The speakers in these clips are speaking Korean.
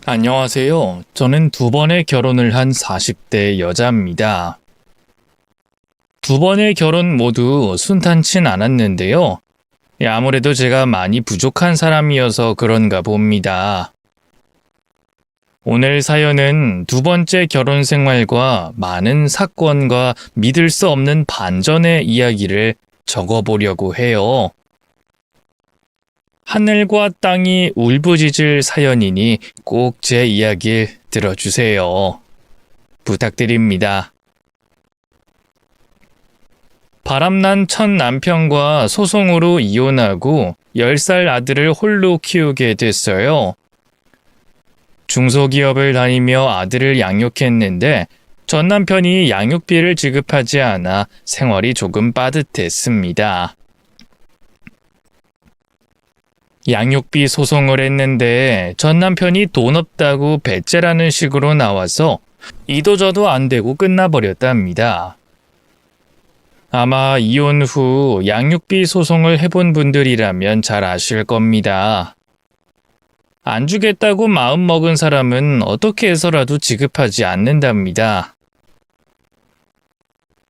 안녕하세요. 저는 두 번의 결혼을 한 40대 여자입니다. 두 번의 결혼 모두 순탄치 않았는데요. 아무래도 제가 많이 부족한 사람이어서 그런가 봅니다. 오늘 사연은 두 번째 결혼 생활과 많은 사건과 믿을 수 없는 반전의 이야기를 적어보려고 해요. 하늘과 땅이 울부짖을 사연이니 꼭 제 이야기 들어주세요. 부탁드립니다. 바람난 첫 남편과 소송으로 이혼하고 10살 아들을 홀로 키우게 됐어요. 중소기업을 다니며 아들을 양육했는데 전 남편이 양육비를 지급하지 않아 생활이 조금 빠듯했습니다. 양육비 소송을 했는데 전 남편이 돈 없다고 배째라는 식으로 나와서 이도저도 안 되고 끝나버렸답니다. 아마 이혼 후 양육비 소송을 해본 분들이라면 잘 아실 겁니다. 안 주겠다고 마음먹은 사람은 어떻게 해서라도 지급하지 않는답니다.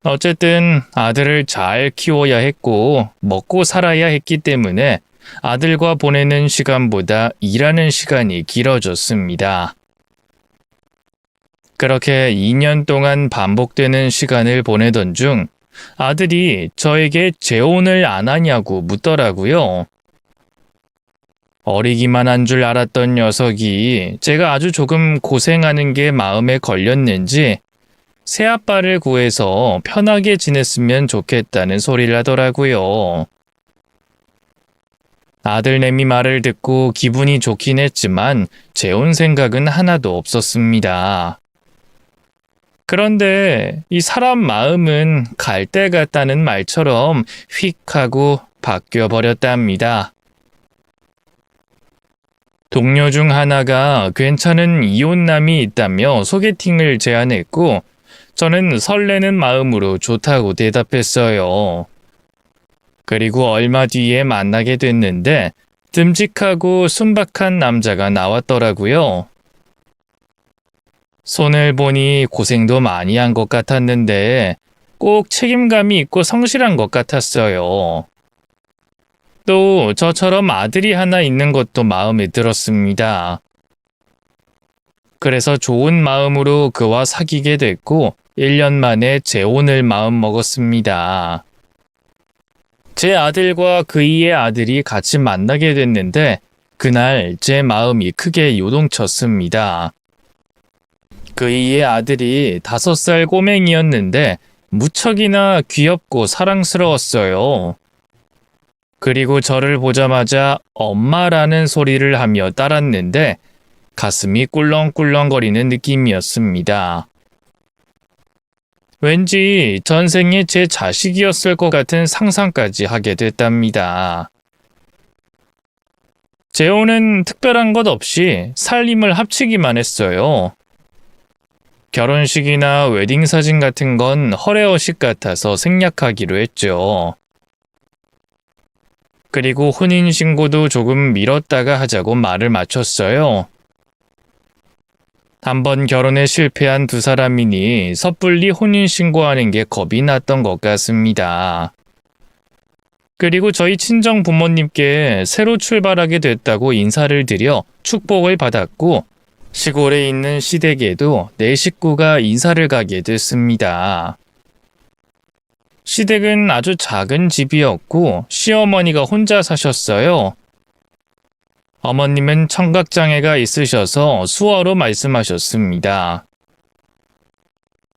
어쨌든 아들을 잘 키워야 했고 먹고 살아야 했기 때문에 아들과 보내는 시간보다 일하는 시간이 길어졌습니다. 그렇게 2년 동안 반복되는 시간을 보내던 중 아들이 저에게 재혼을 안 하냐고 묻더라고요. 어리기만 한 줄 알았던 녀석이 제가 아주 조금 고생하는 게 마음에 걸렸는지 새아빠를 구해서 편하게 지냈으면 좋겠다는 소리를 하더라고요. 아들내미 말을 듣고 기분이 좋긴 했지만 재혼 생각은 하나도 없었습니다. 그런데 이 사람 마음은 갈대 같다는 말처럼 휙 하고 바뀌어 버렸답니다. 동료 중 하나가 괜찮은 이혼남이 있다며 소개팅을 제안했고 저는 설레는 마음으로 좋다고 대답했어요. 그리고 얼마 뒤에 만나게 됐는데 듬직하고 순박한 남자가 나왔더라고요. 손을 보니 고생도 많이 한 것 같았는데 꼭 책임감이 있고 성실한 것 같았어요. 또 저처럼 아들이 하나 있는 것도 마음에 들었습니다. 그래서 좋은 마음으로 그와 사귀게 됐고 1년 만에 재혼을 마음먹었습니다. 제 아들과 그이의 아들이 같이 만나게 됐는데 그날 제 마음이 크게 요동쳤습니다. 그이의 아들이 5살 꼬맹이였는데 무척이나 귀엽고 사랑스러웠어요. 그리고 저를 보자마자 엄마라는 소리를 하며 따랐는데 가슴이 꿀렁꿀렁거리는 느낌이었습니다. 왠지 전생에 제 자식이었을 것 같은 상상까지 하게 됐답니다. 재혼은 특별한 것 없이 살림을 합치기만 했어요. 결혼식이나 웨딩 사진 같은 건 허례허식 같아서 생략하기로 했죠. 그리고 혼인신고도 조금 미뤘다가 하자고 말을 맞췄어요. 한번 결혼에 실패한 두 사람이니 섣불리 혼인신고하는 게 겁이 났던 것 같습니다. 그리고 저희 친정 부모님께 새로 출발하게 됐다고 인사를 드려 축복을 받았고 시골에 있는 시댁에도 내 식구가 인사를 가게 됐습니다. 시댁은 아주 작은 집이었고 시어머니가 혼자 사셨어요. 어머님은 청각장애가 있으셔서 수어로 말씀하셨습니다.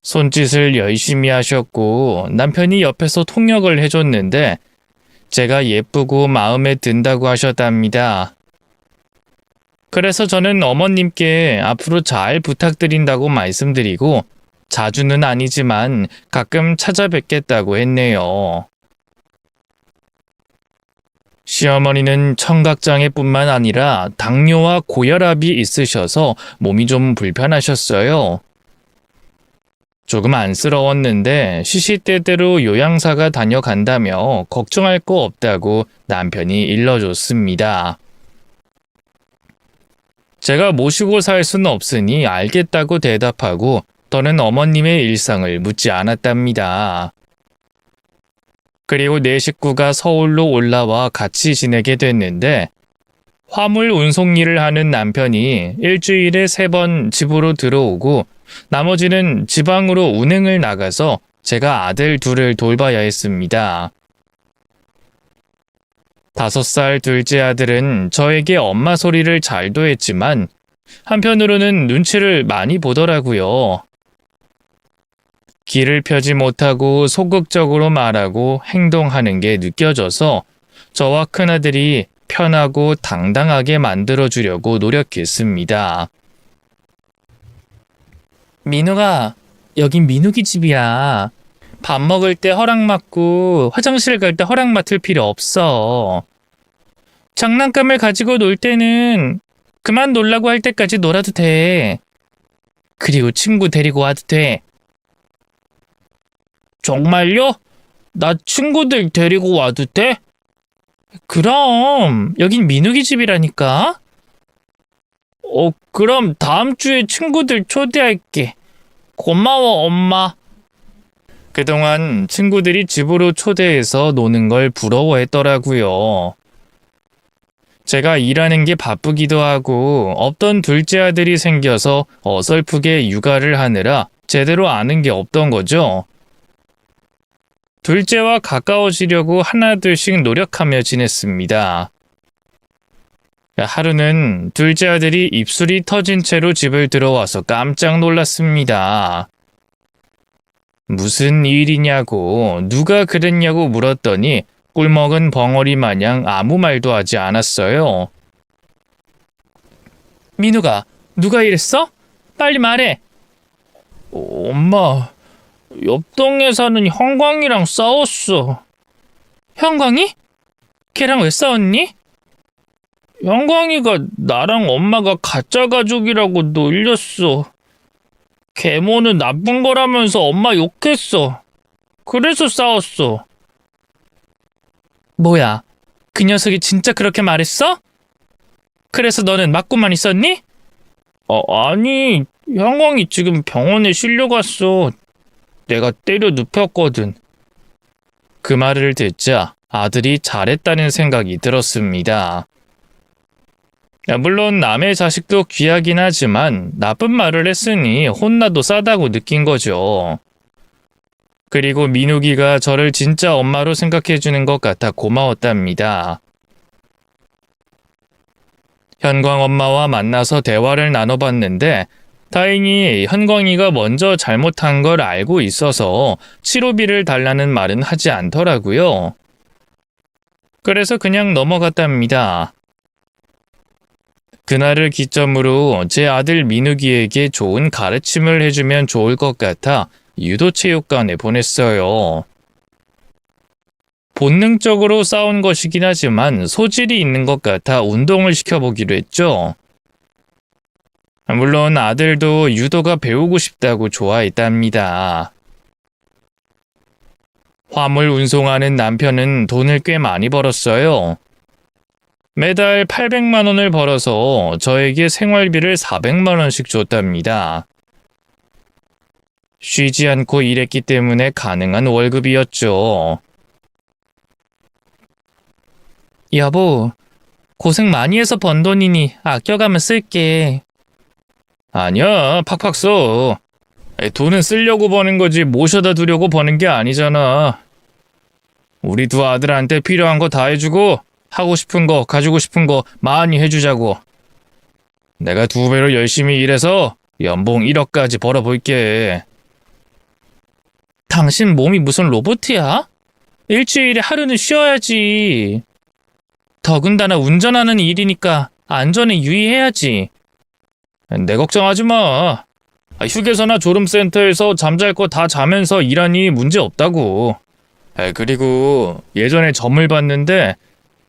손짓을 열심히 하셨고 남편이 옆에서 통역을 해줬는데 제가 예쁘고 마음에 든다고 하셨답니다. 그래서 저는 어머님께 앞으로 잘 부탁드린다고 말씀드리고 자주는 아니지만 가끔 찾아뵙겠다고 했네요. 시어머니는 청각장애뿐만 아니라 당뇨와 고혈압이 있으셔서 몸이 좀 불편하셨어요. 조금 안쓰러웠는데 시시때때로 요양사가 다녀간다며 걱정할 거 없다고 남편이 일러줬습니다. 제가 모시고 살 수는 없으니 알겠다고 대답하고 더는 어머님의 일상을 묻지 않았답니다. 그리고 내 식구가 서울로 올라와 같이 지내게 됐는데 화물 운송 일을 하는 남편이 일주일에 3번 집으로 들어오고 나머지는 지방으로 운행을 나가서 제가 아들 둘을 돌봐야 했습니다. 5살 둘째 아들은 저에게 엄마 소리를 잘도 했지만 한편으로는 눈치를 많이 보더라고요. 길을 펴지 못하고 소극적으로 말하고 행동하는 게 느껴져서 저와 큰아들이 편하고 당당하게 만들어주려고 노력했습니다. 민우가, 여긴 민욱이 집이야. 밥 먹을 때 허락 맡고 화장실 갈 때 허락 맡을 필요 없어. 장난감을 가지고 놀 때는 그만 놀라고 할 때까지 놀아도 돼. 그리고 친구 데리고 와도 돼. 정말요? 나 친구들 데리고 와도 돼? 그럼 여긴 민욱이 집이라니까. 그럼 다음 주에 친구들 초대할게. 고마워, 엄마. 그동안 친구들이 집으로 초대해서 노는 걸 부러워했더라고요. 제가 일하는 게 바쁘기도 하고 없던 둘째 아들이 생겨서 어설프게 육아를 하느라 제대로 아는 게 없던 거죠. 둘째와 가까워지려고 하나둘씩 노력하며 지냈습니다. 하루는 둘째 아들이 입술이 터진 채로 집을 들어와서 깜짝 놀랐습니다. 무슨 일이냐고, 누가 그랬냐고 물었더니 꿀먹은 벙어리 마냥 아무 말도 하지 않았어요. 민우가, 누가 이랬어? 빨리 말해. 엄마, 옆동에 사는 형광이랑 싸웠어. 형광이? 걔랑 왜 싸웠니? 형광이가 나랑 엄마가 가짜 가족이라고 놀렸어. 계모는 나쁜 거라면서 엄마 욕했어. 그래서 싸웠어. 뭐야, 그 녀석이 진짜 그렇게 말했어? 그래서 너는 맞고만 있었니? 아니, 형광이 지금 병원에 실려갔어. 내가 때려 눕혔거든. 그 말을 듣자 아들이 잘했다는 생각이 들었습니다. 물론 남의 자식도 귀하긴 하지만 나쁜 말을 했으니 혼나도 싸다고 느낀 거죠. 그리고 민욱이가 저를 진짜 엄마로 생각해주는 것 같아 고마웠답니다. 현광 엄마와 만나서 대화를 나눠봤는데 다행히 현광이가 먼저 잘못한 걸 알고 있어서 치료비를 달라는 말은 하지 않더라고요. 그래서 그냥 넘어갔답니다. 그날을 기점으로 제 아들 민욱이에게 좋은 가르침을 해주면 좋을 것 같아 유도체육관에 보냈어요. 본능적으로 싸운 것이긴 하지만 소질이 있는 것 같아 운동을 시켜보기로 했죠. 물론 아들도 유도가 배우고 싶다고 좋아했답니다. 화물 운송하는 남편은 돈을 꽤 많이 벌었어요. 매달 800만 원을 벌어서 저에게 생활비를 400만 원씩 줬답니다. 쉬지 않고 일했기 때문에 가능한 월급이었죠. 여보, 고생 많이 해서 번 돈이니 아껴가면 쓸게. 아니야, 팍팍 써. 돈은 쓰려고 버는 거지 모셔다 두려고 버는 게 아니잖아. 우리 두 아들한테 필요한 거 다 해주고 하고 싶은 거, 가지고 싶은 거 많이 해주자고. 내가 2배로 열심히 일해서 연봉 1억까지 벌어볼게. 당신 몸이 무슨 로봇이야? 일주일에 하루는 쉬어야지. 더군다나 운전하는 일이니까 안전에 유의해야지. 내 걱정하지 마. 휴게소나 졸음센터에서 잠잘 거 다 자면서 일하니 문제 없다고. 그리고 예전에 점을 봤는데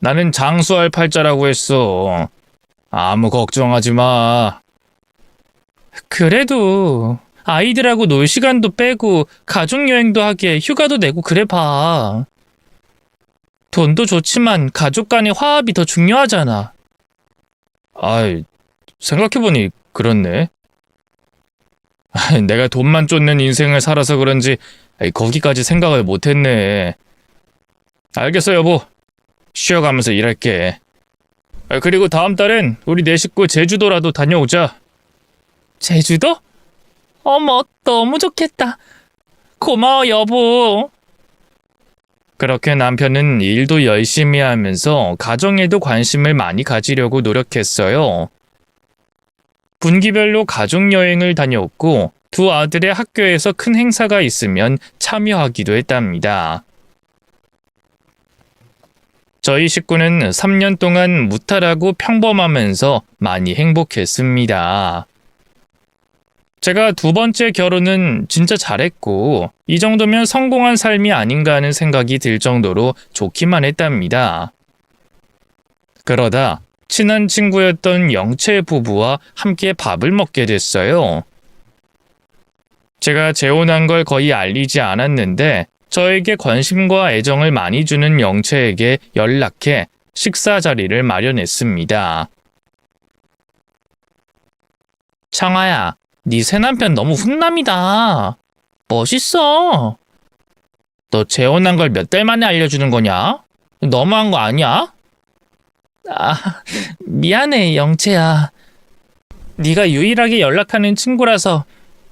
나는 장수할 팔자라고 했어. 아무 걱정하지 마. 그래도 아이들하고 놀 시간도 빼고 가족여행도 하게 휴가도 내고 그래 봐. 돈도 좋지만 가족 간의 화합이 더 중요하잖아. 생각해보니 그렇네. 내가 돈만 쫓는 인생을 살아서 그런지 거기까지 생각을 못했네. 알겠어, 여보. 쉬어가면서 일할게. 그리고 다음 달엔 우리 네 식구 제주도라도 다녀오자. 제주도? 어머, 너무 좋겠다. 고마워, 여보. 그렇게 남편은 일도 열심히 하면서 가정에도 관심을 많이 가지려고 노력했어요. 분기별로 가족여행을 다녀왔고 두 아들의 학교에서 큰 행사가 있으면 참여하기도 했답니다. 저희 식구는 3년 동안 무탈하고 평범하면서 많이 행복했습니다. 제가 두 번째 결혼은 진짜 잘했고 이 정도면 성공한 삶이 아닌가 하는 생각이 들 정도로 좋기만 했답니다. 그러다 친한 친구였던 영채 부부와 함께 밥을 먹게 됐어요. 제가 재혼한 걸 거의 알리지 않았는데 저에게 관심과 애정을 많이 주는 영채에게 연락해 식사 자리를 마련했습니다. 창아야, 네 새남편 너무 훈남이다. 멋있어. 너 재혼한 걸 몇 달 만에 알려주는 거냐? 너무한 거 아니야? 미안해, 영채야. 네가 유일하게 연락하는 친구라서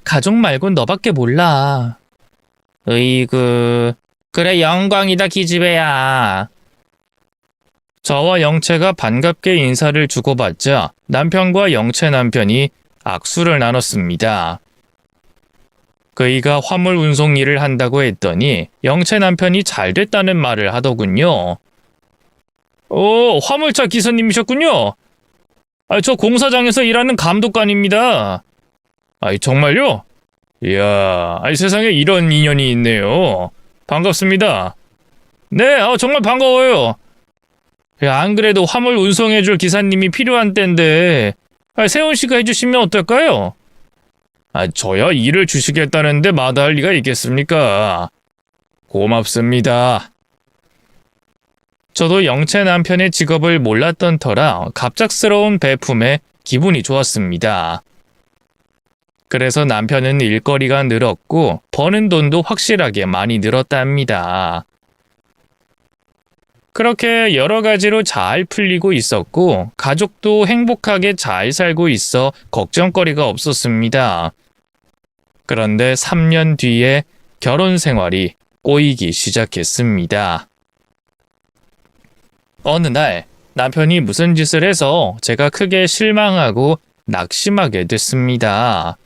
가족 말곤 너밖에 몰라. 으이구, 그래 영광이다 기집애야. 저와 영채가 반갑게 인사를 주고받자 남편과 영채 남편이 악수를 나눴습니다. 그이가 화물 운송 일을 한다고 했더니 영채 남편이 잘 됐다는 말을 하더군요. 화물차 기사님이셨군요. 저 공사장에서 일하는 감독관입니다. 정말요? 이야, 세상에 이런 인연이 있네요. 반갑습니다. 네, 정말 반가워요. 안 그래도 화물 운송해줄 기사님이 필요한 때인데 세훈 씨가 해주시면 어떨까요? 저야 일을 주시겠다는데 마다할 리가 있겠습니까? 고맙습니다. 저도 영채 남편의 직업을 몰랐던 터라 갑작스러운 배품에 기분이 좋았습니다. 그래서 남편은 일거리가 늘었고 버는 돈도 확실하게 많이 늘었답니다. 그렇게 여러 가지로 잘 풀리고 있었고 가족도 행복하게 잘 살고 있어 걱정거리가 없었습니다. 그런데 3년 뒤에 결혼 생활이 꼬이기 시작했습니다. 어느 날 남편이 무슨 짓을 해서 제가 크게 실망하고 낙심하게 됐습니다.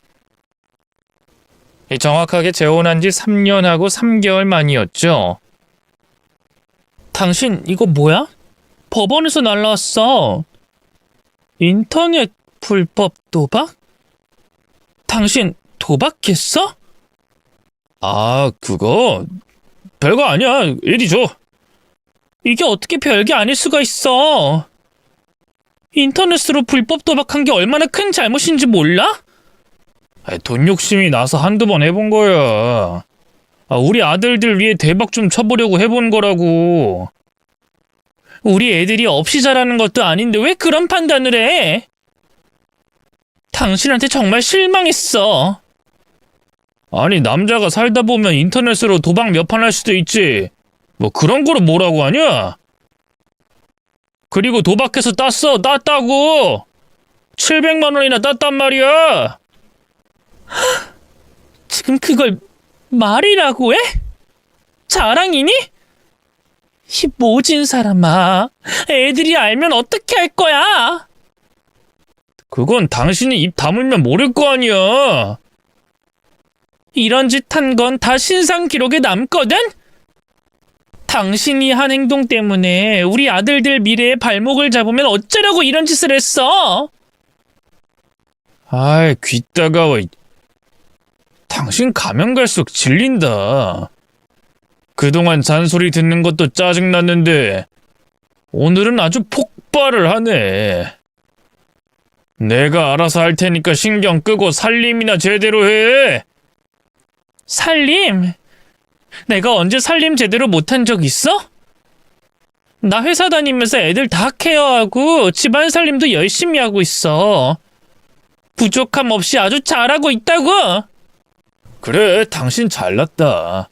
정확하게 재혼한 지 3년하고 3개월 만이었죠. 당신 이거 뭐야? 법원에서 날라왔어. 인터넷 불법 도박? 당신 도박했어? 그거 별거 아니야. 이리 줘. 이게 어떻게 별게 아닐 수가 있어. 인터넷으로 불법 도박한 게 얼마나 큰 잘못인지 몰라? 돈 욕심이 나서 한두 번 해본 거야. 우리 아들들 위해 대박 좀 쳐보려고 해본 거라고. 우리 애들이 없이 자라는 것도 아닌데 왜 그런 판단을 해? 당신한테 정말 실망했어. 아니, 남자가 살다 보면 인터넷으로 도박 몇 판 할 수도 있지. 뭐 그런 거를 뭐라고 하냐? 그리고 도박해서 땄다고. 700만 원이나 땄단 말이야. 지금 그걸 말이라고 해? 자랑이니? 이 모진 사람아, 애들이 알면 어떻게 할 거야? 그건 당신이 입 다물면 모를 거 아니야. 이런 짓 한 건 다 신상 기록에 남거든? 당신이 한 행동 때문에 우리 아들들 미래에 발목을 잡으면 어쩌려고 이런 짓을 했어? 귀 따가워. 당신 가면 갈수록 질린다. 그동안 잔소리 듣는 것도 짜증났는데 오늘은 아주 폭발을 하네. 내가 알아서 할 테니까 신경 끄고 살림이나 제대로 해. 살림? 내가 언제 살림 제대로 못한 적 있어? 나 회사 다니면서 애들 다 케어하고 집안 살림도 열심히 하고 있어. 부족함 없이 아주 잘하고 있다고. 그래, 당신 잘났다.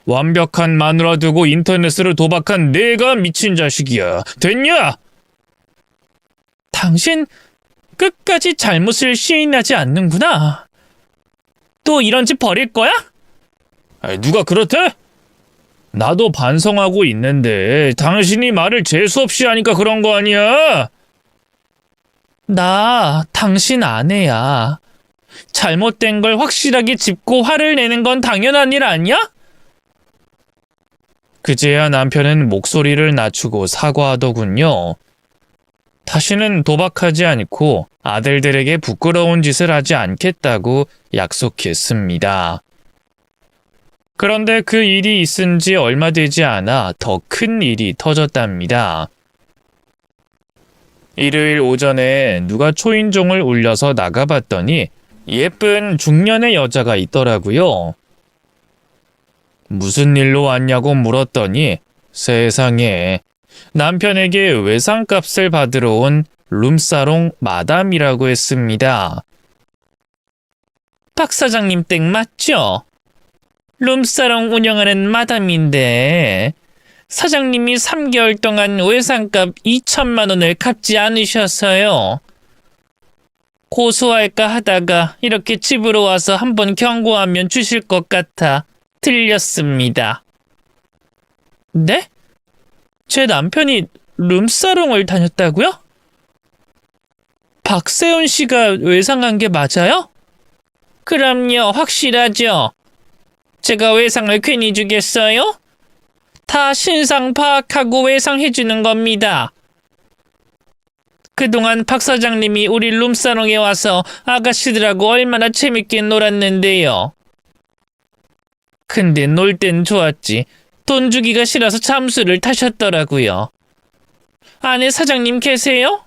완벽한 마누라 두고 인터넷으로 도박한 내가 미친 자식이야. 됐냐? 당신 끝까지 잘못을 시인하지 않는구나. 또 이런 짓 벌일 거야? 누가 그렇대? 나도 반성하고 있는데 당신이 말을 재수없이 하니까 그런 거 아니야? 나 당신 아내야. 잘못된 걸 확실하게 짚고 화를 내는 건 당연한 일 아니야? 그제야 남편은 목소리를 낮추고 사과하더군요. 다시는 도박하지 않고 아들들에게 부끄러운 짓을 하지 않겠다고 약속했습니다. 그런데 그 일이 있은 지 얼마 되지 않아 더 큰 일이 터졌답니다. 일요일 오전에 누가 초인종을 울려서 나가봤더니 예쁜 중년의 여자가 있더라고요. 무슨 일로 왔냐고 물었더니 세상에 남편에게 외상값을 받으러 온 룸사롱 마담이라고 했습니다. 박 사장님 댁 맞죠? 룸사롱 운영하는 마담인데 사장님이 3개월 동안 외상값 2천만 원을 갚지 않으셔서요. 고소할까 하다가 이렇게 집으로 와서 한번 경고하면 주실 것 같아 들렸습니다. 네? 제 남편이 룸사롱을 다녔다고요? 박세훈 씨가 외상한 게 맞아요? 그럼요, 확실하죠. 제가 외상을 괜히 주겠어요? 다 신상 파악하고 외상해주는 겁니다. 그동안 박 사장님이 우리 룸사롱에 와서 아가씨들하고 얼마나 재밌게 놀았는데요. 근데 놀 땐 좋았지. 돈 주기가 싫어서 잠수를 타셨더라고요. 아내 사장님 계세요?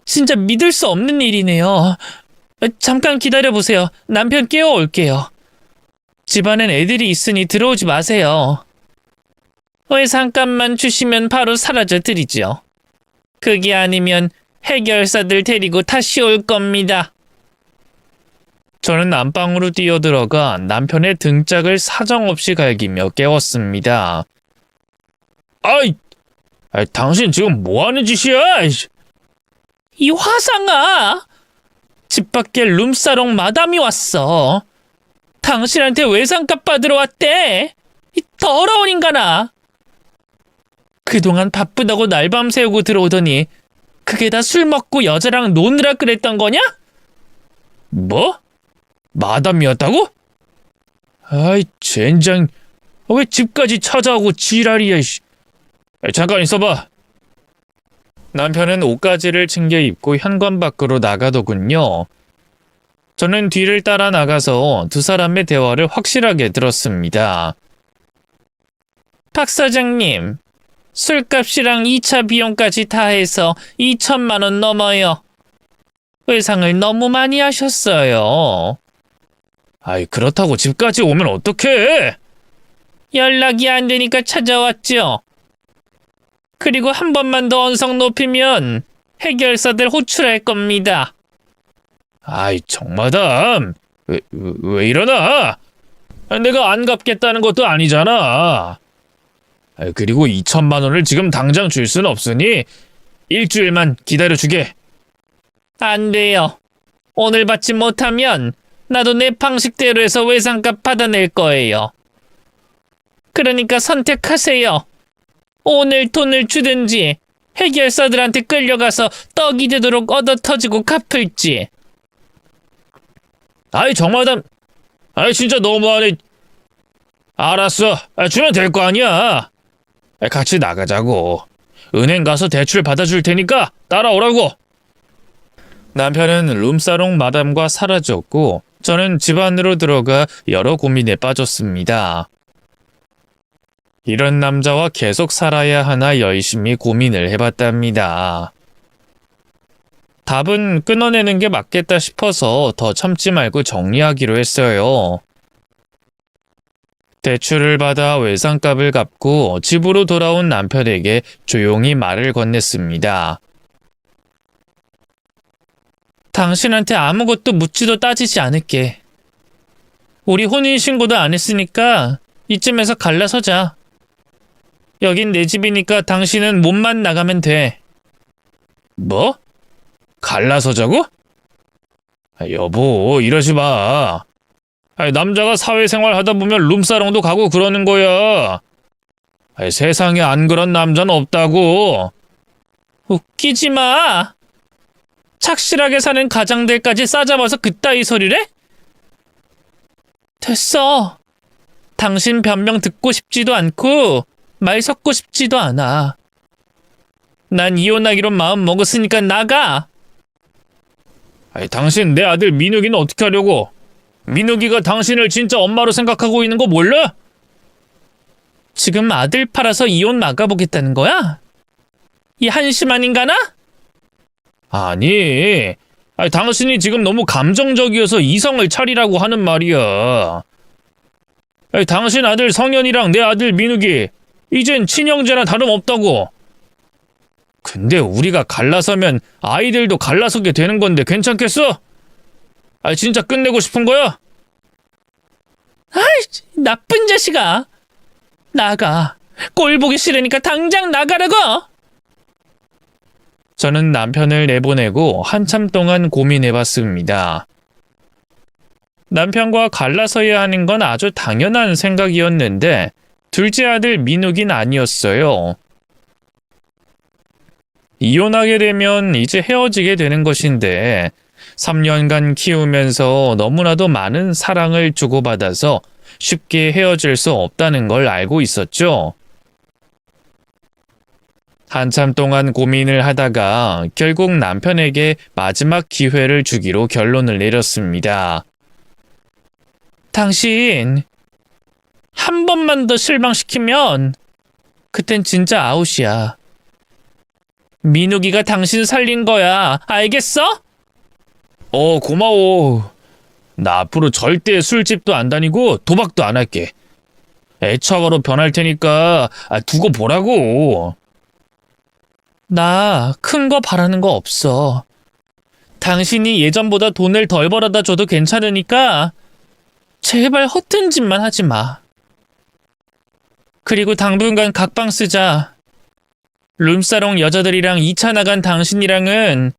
진짜 믿을 수 없는 일이네요. 잠깐 기다려보세요. 남편 깨워올게요. 집안엔 애들이 있으니 들어오지 마세요. 외상값만 주시면 바로 사라져 드리죠. 그게 아니면 해결사들 데리고 다시 올 겁니다. 저는 안방으로 뛰어들어가 남편의 등짝을 사정없이 갈기며 깨웠습니다. 아이, 당신 지금 뭐하는 짓이야? 이 화상아! 집 밖에 룸사롱 마담이 왔어. 당신한테 외상값 받으러 왔대. 이 더러운 인간아. 그동안 바쁘다고 날밤 새우고 들어오더니 그게 다 술 먹고 여자랑 노느라 그랬던 거냐? 뭐? 마담이었다고? 아이 젠장, 왜 집까지 찾아오고 지랄이야. 잠깐 있어봐. 남편은 옷가지를 챙겨 입고 현관 밖으로 나가더군요. 저는 뒤를 따라 나가서 두 사람의 대화를 확실하게 들었습니다. 박 사장님, 술값이랑 2차 비용까지 다 해서 2천만 원 넘어요. 외상을 너무 많이 하셨어요. 아이, 그렇다고 집까지 오면 어떡해? 연락이 안 되니까 찾아왔죠. 그리고 한 번만 더 언성 높이면 해결사들 호출할 겁니다. 아이, 정마담. 왜 이러나? 내가 안 갚겠다는 것도 아니잖아. 그리고 2천만 원을 지금 당장 줄 수는 없으니 일주일만 기다려주게. 안 돼요. 오늘 받지 못하면 나도 내 방식대로 해서 외상값 받아낼 거예요. 그러니까 선택하세요. 오늘 돈을 주든지 해결사들한테 끌려가서 떡이 되도록 얻어터지고 갚을지. 아이, 정마담. 아이, 진짜 너무하네. 알았어. 주면 될 거 아니야. 같이 나가자고. 은행 가서 대출 받아줄 테니까 따라오라고. 남편은 룸사롱 마담과 사라졌고 저는 집 안으로 들어가 여러 고민에 빠졌습니다. 이런 남자와 계속 살아야 하나 열심히 고민을 해봤답니다. 답은 끊어내는 게 맞겠다 싶어서 더 참지 말고 정리하기로 했어요. 대출을 받아 외상값을 갚고 집으로 돌아온 남편에게 조용히 말을 건넸습니다. 당신한테 아무것도 묻지도 따지지 않을게. 우리 혼인신고도 안 했으니까 이쯤에서 갈라서자. 여긴 내 집이니까 당신은 몸만 나가면 돼. 뭐? 갈라서자고? 여보, 이러지 마. 남자가 사회생활 하다 보면 룸사롱도 가고 그러는 거야. 세상에 안 그런 남자는 없다고. 웃기지 마. 착실하게 사는 가장들까지 싸잡아서 그따위 소리를 해? 됐어. 당신 변명 듣고 싶지도 않고 말 섞고 싶지도 않아. 난 이혼하기로 마음 먹었으니까 나가. 당신 내 아들 민욱이는 어떻게 하려고? 민욱이가 당신을 진짜 엄마로 생각하고 있는 거 몰라? 지금 아들 팔아서 이혼 막아보겠다는 거야? 이 한심한 인간아? 아니, 당신이 지금 너무 감정적이어서 이성을 차리라고 하는 말이야. 당신 아들 성현이랑 내 아들 민욱이 이젠 친형제나 다름없다고. 근데 우리가 갈라서면 아이들도 갈라서게 되는 건데 괜찮겠어? 진짜 끝내고 싶은 거야? 아이, 나쁜 자식아. 나가. 꼴 보기 싫으니까 당장 나가라고! 저는 남편을 내보내고 한참 동안 고민해봤습니다. 남편과 갈라서야 하는 건 아주 당연한 생각이었는데 둘째 아들 민욱인 아니었어요. 이혼하게 되면 이제 헤어지게 되는 것인데 3년간 키우면서 너무나도 많은 사랑을 주고받아서 쉽게 헤어질 수 없다는 걸 알고 있었죠. 한참 동안 고민을 하다가 결국 남편에게 마지막 기회를 주기로 결론을 내렸습니다. 당신, 한 번만 더 실망시키면 그땐 진짜 아웃이야. 민욱이가 당신 살린 거야. 알겠어? 고마워. 나 앞으로 절대 술집도 안 다니고 도박도 안 할게. 애처가로 변할 테니까 두고 보라고. 나 큰 거 바라는 거 없어. 당신이 예전보다 돈을 덜 벌어다 줘도 괜찮으니까 제발 허튼 짓만 하지 마. 그리고 당분간 각방 쓰자. 룸사롱 여자들이랑 2차 나간 당신이랑은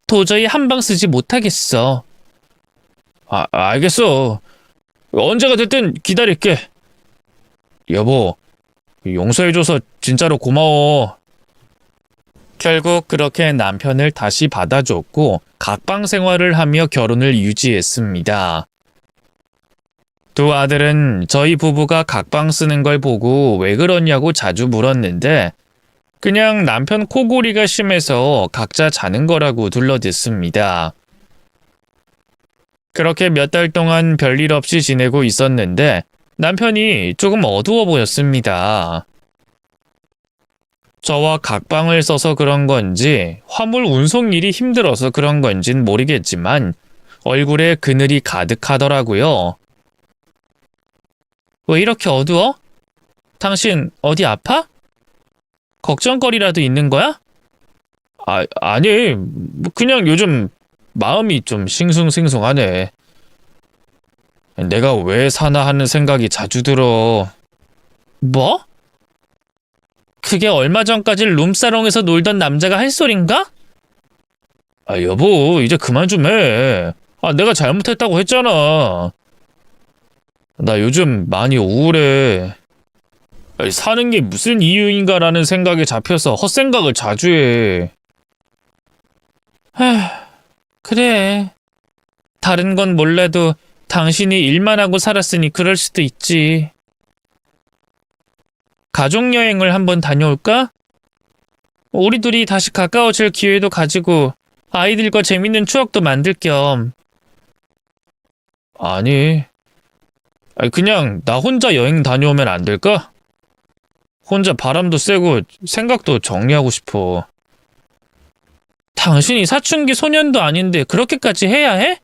도저히 한방 쓰지 못하겠어. 알겠어. 언제가 됐든 기다릴게. 여보, 용서해줘서 진짜로 고마워. 결국 그렇게 남편을 다시 받아줬고 각방 생활을 하며 결혼을 유지했습니다. 두 아들은 저희 부부가 각방 쓰는 걸 보고 왜 그러냐고 자주 물었는데 그냥 남편 코골이가 심해서 각자 자는 거라고 둘러댔습니다. 그렇게 몇 달 동안 별일 없이 지내고 있었는데 남편이 조금 어두워 보였습니다. 저와 각방을 써서 그런 건지 화물 운송 일이 힘들어서 그런 건진 모르겠지만 얼굴에 그늘이 가득하더라고요. 왜 이렇게 어두워? 당신 어디 아파? 걱정거리라도 있는 거야? 아니, 그냥 요즘 마음이 좀 싱숭생숭하네. 내가 왜 사나 하는 생각이 자주 들어. 뭐? 그게 얼마 전까지 룸사롱에서 놀던 남자가 할 소린가? 여보, 이제 그만 좀 해. 내가 잘못했다고 했잖아. 나 요즘 많이 우울해. 사는 게 무슨 이유인가라는 생각에 잡혀서 헛생각을 자주 해. 그래. 다른 건 몰라도 당신이 일만 하고 살았으니 그럴 수도 있지. 가족여행을 한번 다녀올까? 우리 둘이 다시 가까워질 기회도 가지고 아이들과 재밌는 추억도 만들 겸. 아니, 그냥 나 혼자 여행 다녀오면 안 될까? 혼자 바람도 쐬고 생각도 정리하고 싶어. 당신이 사춘기 소년도 아닌데 그렇게까지 해야 해?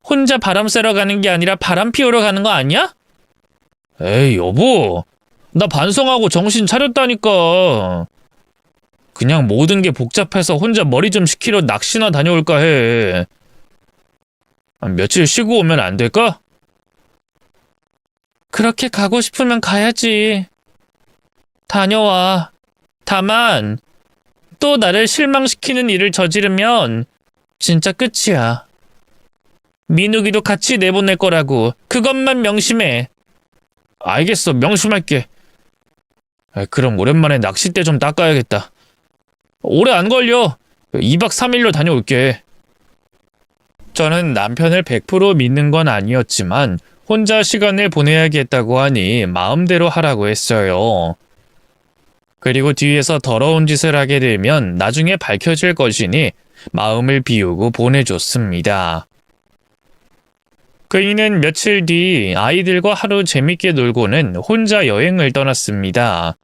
혼자 바람 쐬러 가는 게 아니라 바람 피우러 가는 거 아니야? 에이, 여보. 나 반성하고 정신 차렸다니까. 그냥 모든 게 복잡해서 혼자 머리 좀 식히러 낚시나 다녀올까 해. 며칠 쉬고 오면 안 될까? 그렇게 가고 싶으면 가야지. 다녀와. 다만 또 나를 실망시키는 일을 저지르면 진짜 끝이야. 민욱이도 같이 내보낼 거라고. 그것만 명심해. 알겠어, 명심할게. 그럼 오랜만에 낚싯대 좀 닦아야겠다. 오래 안 걸려. 2박 3일로 다녀올게. 저는 남편을 100% 믿는 건 아니었지만 혼자 시간을 보내야겠다고 하니 마음대로 하라고 했어요. 그리고 뒤에서 더러운 짓을 하게 되면 나중에 밝혀질 것이니 마음을 비우고 보내줬습니다. 그이는 며칠 뒤 아이들과 하루 재밌게 놀고는 혼자 여행을 떠났습니다.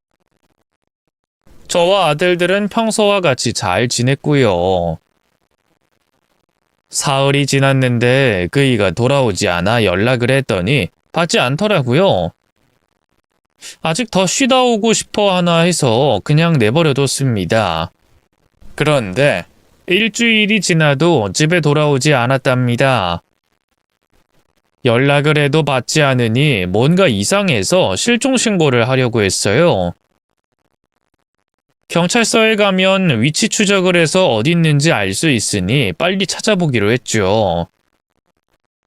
저와 아들들은 평소와 같이 잘 지냈고요. 사흘이 지났는데 그이가 돌아오지 않아 연락을 했더니 받지 않더라고요. 아직 더 쉬다 오고 싶어 하나 해서 그냥 내버려뒀습니다. 그런데 일주일이 지나도 집에 돌아오지 않았답니다. 연락을 해도 받지 않으니 뭔가 이상해서 실종신고를 하려고 했어요. 경찰서에 가면 위치 추적을 해서 어디 있는지 알 수 있으니 빨리 찾아보기로 했죠.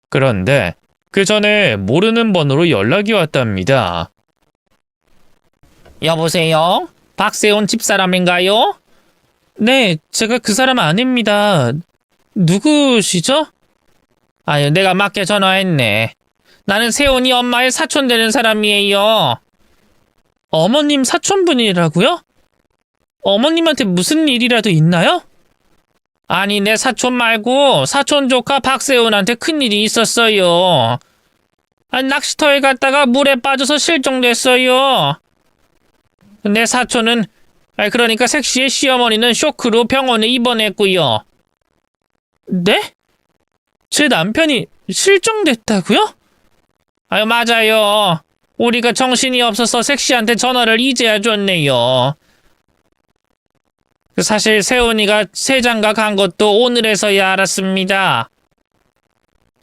그런데 그 전에 모르는 번호로 연락이 왔답니다. 여보세요? 박세훈 집사람인가요? 네, 제가 그 사람 아닙니다. 누구시죠? 아유, 내가 맞게 전화했네. 나는 세훈이 엄마의 사촌 되는 사람이에요. 어머님 사촌분이라고요? 어머님한테 무슨 일이라도 있나요? 아니, 내 사촌 말고 사촌 조카 박세훈한테 큰일이 있었어요. 낚시터에 갔다가 물에 빠져서 실종됐어요. 내 사촌은, 그러니까 색시의 시어머니는 쇼크로 병원에 입원했고요. 네? 제 남편이 실종됐다고요? 아유, 맞아요. 우리가 정신이 없어서 색시한테 전화를 이제야 줬네요. 사실 세훈이가 세장가 간 것도 오늘에서야 알았습니다.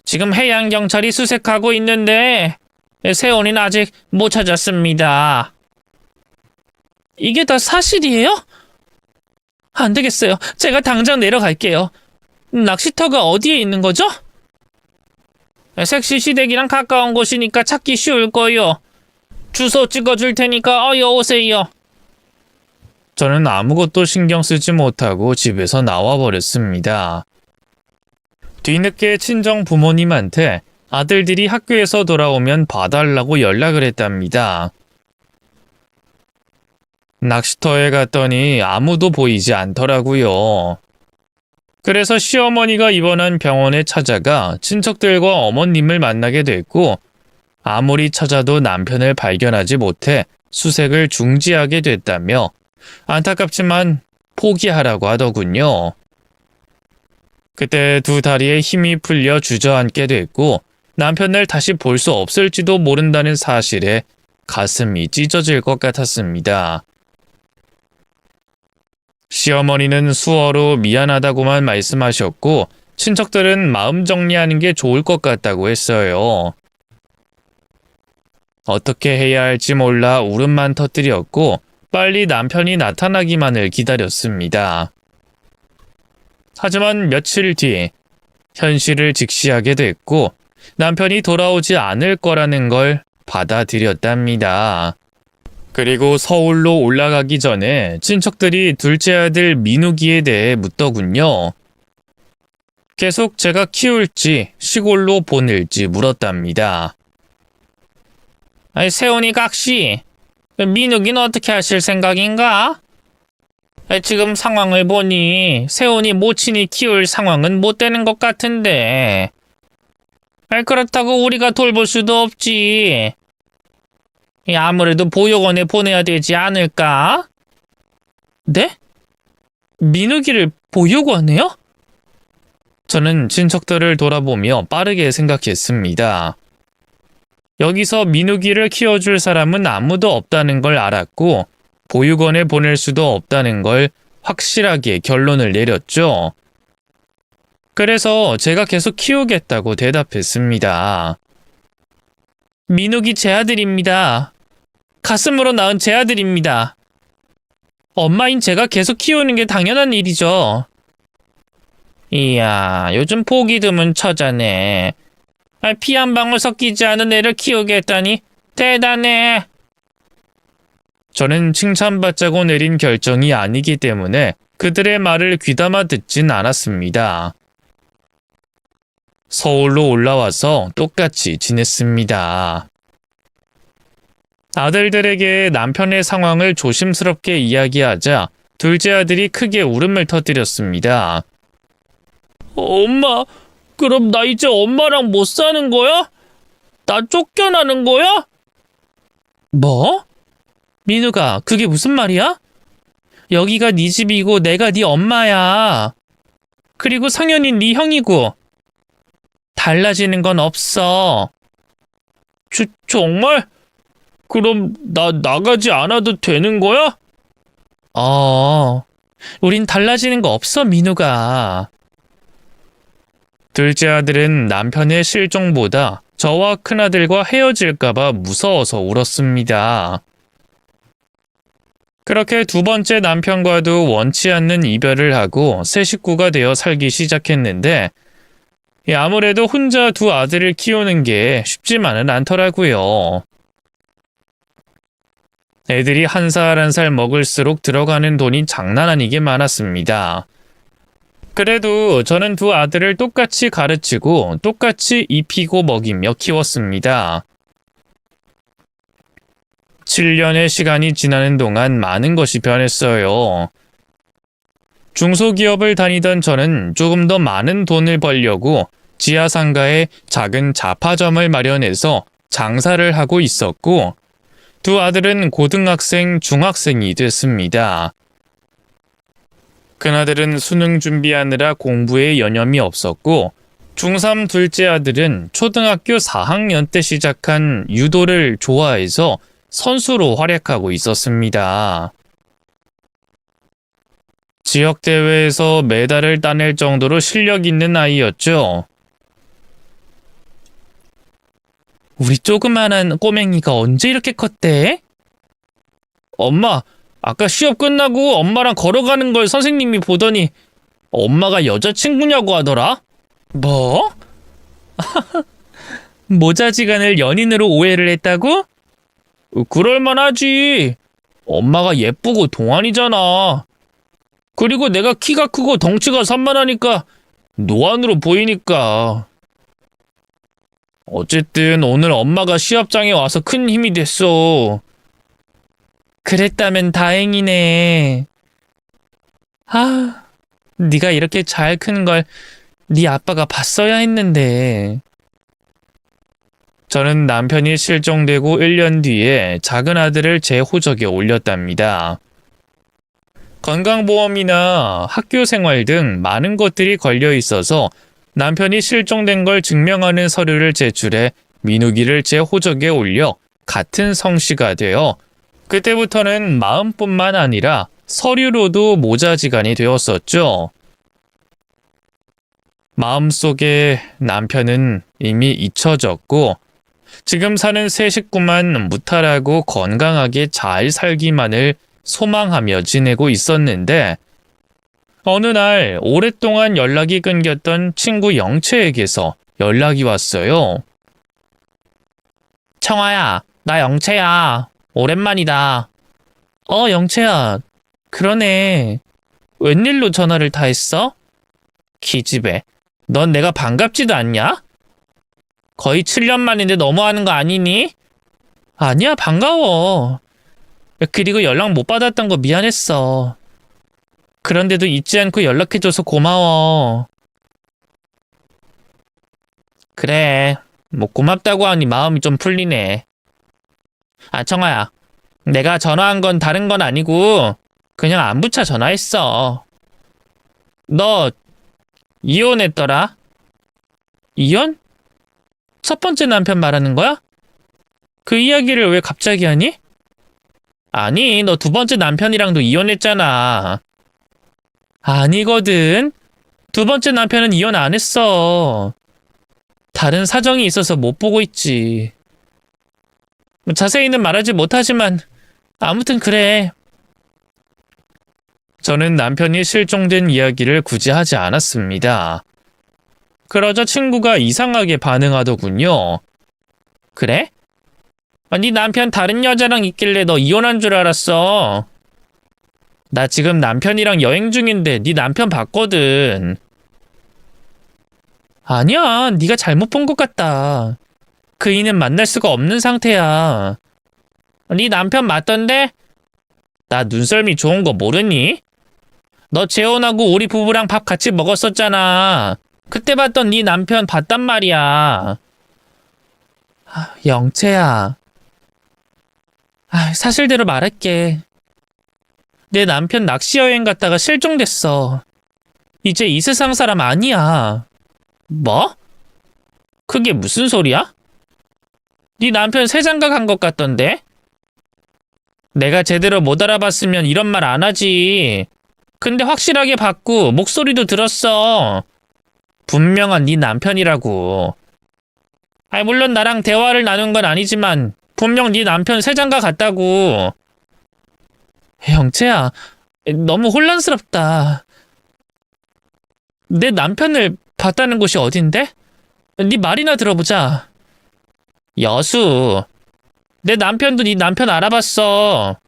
지금 해양경찰이 수색하고 있는데 세훈이는 아직 못 찾았습니다. 이게 다 사실이에요? 안 되겠어요. 제가 당장 내려갈게요. 낚시터가 어디에 있는 거죠? 색시 시댁이랑 가까운 곳이니까 찾기 쉬울 거요. 주소 찍어줄 테니까 어여 오세요. 저는 아무것도 신경 쓰지 못하고 집에서 나와 버렸습니다. 뒤늦게 친정 부모님한테 아들들이 학교에서 돌아오면 봐달라고 연락을 했답니다. 낚시터에 갔더니 아무도 보이지 않더라고요. 그래서 시어머니가 입원한 병원에 찾아가 친척들과 어머님을 만나게 됐고 아무리 찾아도 남편을 발견하지 못해 수색을 중지하게 됐다며 안타깝지만 포기하라고 하더군요. 그때 두 다리에 힘이 풀려 주저앉게 됐고 남편을 다시 볼 수 없을지도 모른다는 사실에 가슴이 찢어질 것 같았습니다. 시어머니는 수어로 미안하다고만 말씀하셨고 친척들은 마음 정리하는 게 좋을 것 같다고 했어요. 어떻게 해야 할지 몰라 울음만 터뜨렸고 빨리 남편이 나타나기만을 기다렸습니다. 하지만 며칠 뒤 현실을 직시하게 됐고 남편이 돌아오지 않을 거라는 걸 받아들였답니다. 그리고 서울로 올라가기 전에 친척들이 둘째 아들 민욱이에 대해 묻더군요. 계속 제가 키울지 시골로 보낼지 물었답니다. 세훈이 각시, 민욱이는 어떻게 하실 생각인가? 지금 상황을 보니 세훈이 모친이 키울 상황은 못 되는 것 같은데. 그렇다고 우리가 돌볼 수도 없지. 아무래도 보육원에 보내야 되지 않을까? 네? 민욱이를 보육원에요? 저는 친척들을 돌아보며 빠르게 생각했습니다. 여기서 민욱이를 키워줄 사람은 아무도 없다는 걸 알았고 보육원에 보낼 수도 없다는 걸 확실하게 결론을 내렸죠. 그래서 제가 계속 키우겠다고 대답했습니다. 민욱이 제 아들입니다. 가슴으로 낳은 제 아들입니다. 엄마인 제가 계속 키우는 게 당연한 일이죠. 이야, 요즘 보기 드문 처자네. 피 한 방울 섞이지 않은 애를 키우겠다니 대단해. 저는 칭찬받자고 내린 결정이 아니기 때문에 그들의 말을 귀담아 듣진 않았습니다. 서울로 올라와서 똑같이 지냈습니다. 아들들에게 남편의 상황을 조심스럽게 이야기하자 둘째 아들이 크게 울음을 터뜨렸습니다. 엄마, 그럼 나 이제 엄마랑 못 사는 거야? 나 쫓겨나는 거야? 뭐? 민우가 그게 무슨 말이야? 여기가 네 집이고 내가 네 엄마야. 그리고 상현이 네 형이고. 달라지는 건 없어. 정말? 그럼 나 나가지 않아도 되는 거야? 우린 달라지는 거 없어, 민우가. 둘째 아들은 남편의 실종보다 저와 큰아들과 헤어질까봐 무서워서 울었습니다. 그렇게 두 번째 남편과도 원치 않는 이별을 하고 새 식구가 되어 살기 시작했는데 아무래도 혼자 두 아들을 키우는 게 쉽지만은 않더라고요. 애들이 한 살 한 살 먹을수록 들어가는 돈이 장난 아니게 많았습니다. 그래도 저는 두 아들을 똑같이 가르치고 똑같이 입히고 먹이며 키웠습니다. 7년의 시간이 지나는 동안 많은 것이 변했어요. 중소기업을 다니던 저는 조금 더 많은 돈을 벌려고 지하상가에 작은 잡화점을 마련해서 장사를 하고 있었고, 두 아들은 고등학생, 중학생이 됐습니다. 큰아들은 수능 준비하느라 공부에 여념이 없었고, 중3 둘째 아들은 초등학교 4학년 때 시작한 유도를 좋아해서 선수로 활약하고 있었습니다. 지역대회에서 메달을 따낼 정도로 실력 있는 아이였죠. 우리 조그만한 꼬맹이가 언제 이렇게 컸대? 엄마, 아까 시험 끝나고 엄마랑 걸어가는 걸 선생님이 보더니 엄마가 여자친구냐고 하더라? 뭐? 모자지간을 연인으로 오해를 했다고? 그럴만하지. 엄마가 예쁘고 동안이잖아. 그리고 내가 키가 크고 덩치가 산만하니까 노안으로 보이니까. 어쨌든 오늘 엄마가 시합장에 와서 큰 힘이 됐어. 그랬다면 다행이네. 네가 이렇게 잘 큰 걸 네 아빠가 봤어야 했는데. 저는 남편이 실종되고 1년 뒤에 작은 아들을 제 호적에 올렸답니다. 건강보험이나 학교 생활 등 많은 것들이 걸려 있어서 남편이 실종된 걸 증명하는 서류를 제출해 민욱이를 제 호적에 올려 같은 성씨가 되어 그때부터는 마음뿐만 아니라 서류로도 모자지간이 되었었죠. 마음속에 남편은 이미 잊혀졌고 지금 사는 새 식구만 무탈하고 건강하게 잘 살기만을 소망하며 지내고 있었는데 어느 날 오랫동안 연락이 끊겼던 친구 영채에게서 연락이 왔어요. 청아야, 나 영채야. 오랜만이다. 영채야. 그러네. 웬일로 전화를 다 했어? 기집애. 넌 내가 반갑지도 않냐? 거의 7년 만인데 너무하는 거 아니니? 아니야, 반가워. 그리고 연락 못 받았던 거 미안했어. 그런데도 잊지 않고 연락해줘서 고마워. 그래, 뭐 고맙다고 하니 마음이 좀 풀리네. 청아야, 내가 전화한 건 다른 건 아니고 그냥 안부차 전화했어. 너 이혼했더라? 이혼? 첫 번째 남편 말하는 거야? 그 이야기를 왜 갑자기 하니? 아니, 너 두 번째 남편이랑도 이혼했잖아. 아니거든. 두 번째 남편은 이혼 안 했어. 다른 사정이 있어서 못 보고 있지. 자세히는 말하지 못하지만 아무튼 그래. 저는 남편이 실종된 이야기를 굳이 하지 않았습니다. 그러자 친구가 이상하게 반응하더군요. 그래? 네 남편 다른 여자랑 있길래 너 이혼한 줄 알았어. 나 지금 남편이랑 여행 중인데 네 남편 봤거든. 아니야, 네가 잘못 본 것 같다. 그 이는 만날 수가 없는 상태야. 네 남편 맞던데? 나 눈썰미 좋은 거 모르니? 너 재혼하고 우리 부부랑 밥 같이 먹었었잖아. 그때 봤던 네 남편 봤단 말이야. 영채야. 사실대로 말할게. 내 남편 낚시 여행 갔다가 실종됐어. 이제 이 세상 사람 아니야. 뭐? 그게 무슨 소리야? 네 남편 새장가 간 것 같던데? 내가 제대로 못 알아봤으면 이런 말 안 하지. 근데 확실하게 봤고 목소리도 들었어. 분명한 네 남편이라고. 물론 나랑 대화를 나눈 건 아니지만 분명 네 남편 새장가 갔다고. 영채야, 너무 혼란스럽다. 내 남편을 봤다는 곳이 어딘데? 네 말이나 들어보자. 여수. 내 남편도 네 남편 알아봤어.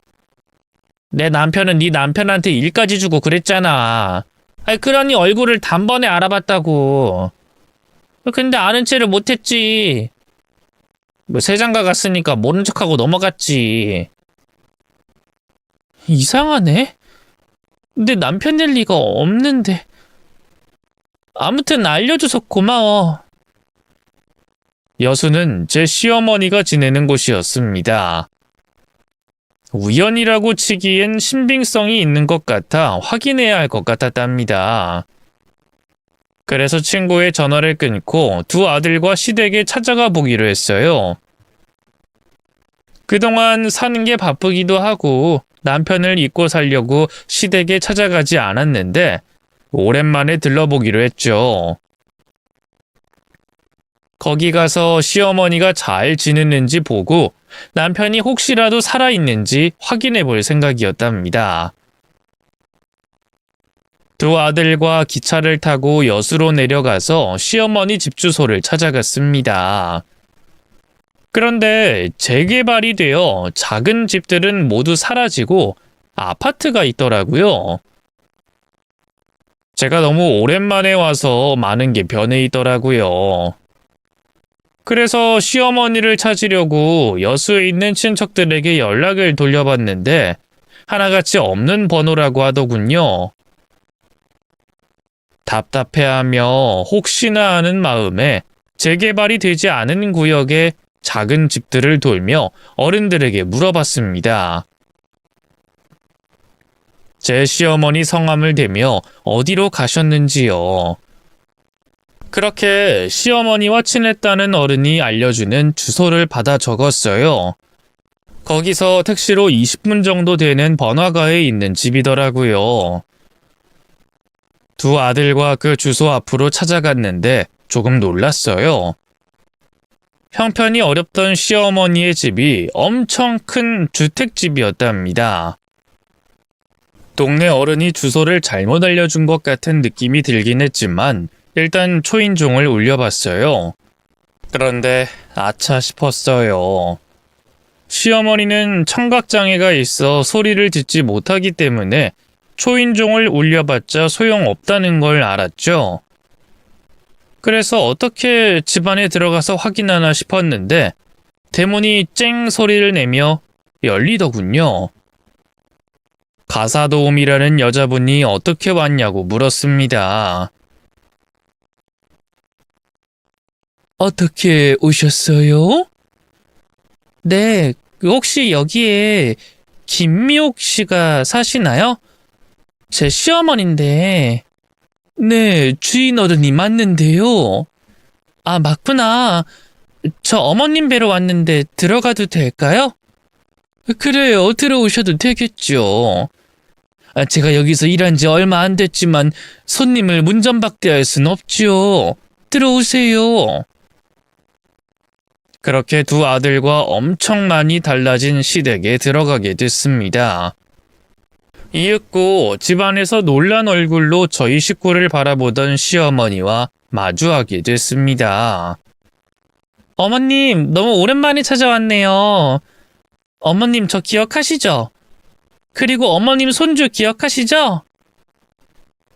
내 남편은 네 남편한테 일까지 주고 그랬잖아. 그러니 얼굴을 단번에 알아봤다고. 근데 아는 체를 못했지. 새장가 갔으니까 모른 척하고 넘어갔지. 이상하네. 내 남편일 리가 없는데. 아무튼 알려줘서 고마워. 여수는 제 시어머니가 지내는 곳이었습니다. 우연이라고 치기엔 신빙성이 있는 것 같아 확인해야 할 것 같았답니다. 그래서 친구의 전화를 끊고 두 아들과 시댁에 찾아가 보기로 했어요. 그동안 사는 게 바쁘기도 하고 남편을 잊고 살려고 시댁에 찾아가지 않았는데 오랜만에 들러보기로 했죠. 거기 가서 시어머니가 잘 지내는지 보고 남편이 혹시라도 살아있는지 확인해 볼 생각이었답니다. 두 아들과 기차를 타고 여수로 내려가서 시어머니 집 주소를 찾아갔습니다. 그런데 재개발이 되어 작은 집들은 모두 사라지고 아파트가 있더라고요. 제가 너무 오랜만에 와서 많은 게 변해 있더라고요. 그래서 시어머니를 찾으려고 여수에 있는 친척들에게 연락을 돌려봤는데 하나같이 없는 번호라고 하더군요. 답답해하며 혹시나 하는 마음에 재개발이 되지 않은 구역의 작은 집들을 돌며 어른들에게 물어봤습니다. 제 시어머니 성함을 대며 어디로 가셨는지요. 그렇게 시어머니와 친했다는 어른이 알려주는 주소를 받아 적었어요. 거기서 택시로 20분 정도 되는 번화가에 있는 집이더라고요. 두 아들과 그 주소 앞으로 찾아갔는데 조금 놀랐어요. 형편이 어렵던 시어머니의 집이 엄청 큰 주택집이었답니다. 동네 어른이 주소를 잘못 알려준 것 같은 느낌이 들긴 했지만 일단 초인종을 울려봤어요. 그런데 아차 싶었어요. 시어머니는 청각장애가 있어 소리를 듣지 못하기 때문에 초인종을 울려봤자 소용없다는 걸 알았죠. 그래서 어떻게 집 안에 들어가서 확인하나 싶었는데 대문이 쨍 소리를 내며 열리더군요. 가사도우미라는 여자분이 어떻게 왔냐고 물었습니다. 어떻게 오셨어요? 네, 혹시 여기에 김미옥 씨가 사시나요? 제 시어머니인데. 네, 주인 어른이 맞는데요. 아, 맞구나. 저 어머님 뵈러 왔는데 들어가도 될까요? 그래요, 들어오셔도 되겠죠. 제가 여기서 일한 지 얼마 안 됐지만 손님을 문전박대할 순 없지요. 들어오세요. 그렇게 두 아들과 엄청 많이 달라진 시댁에 들어가게 됐습니다. 이윽고 집안에서 놀란 얼굴로 저희 식구를 바라보던 시어머니와 마주하게 됐습니다. 어머님, 너무 오랜만에 찾아왔네요. 어머님 저 기억하시죠? 그리고 어머님 손주 기억하시죠?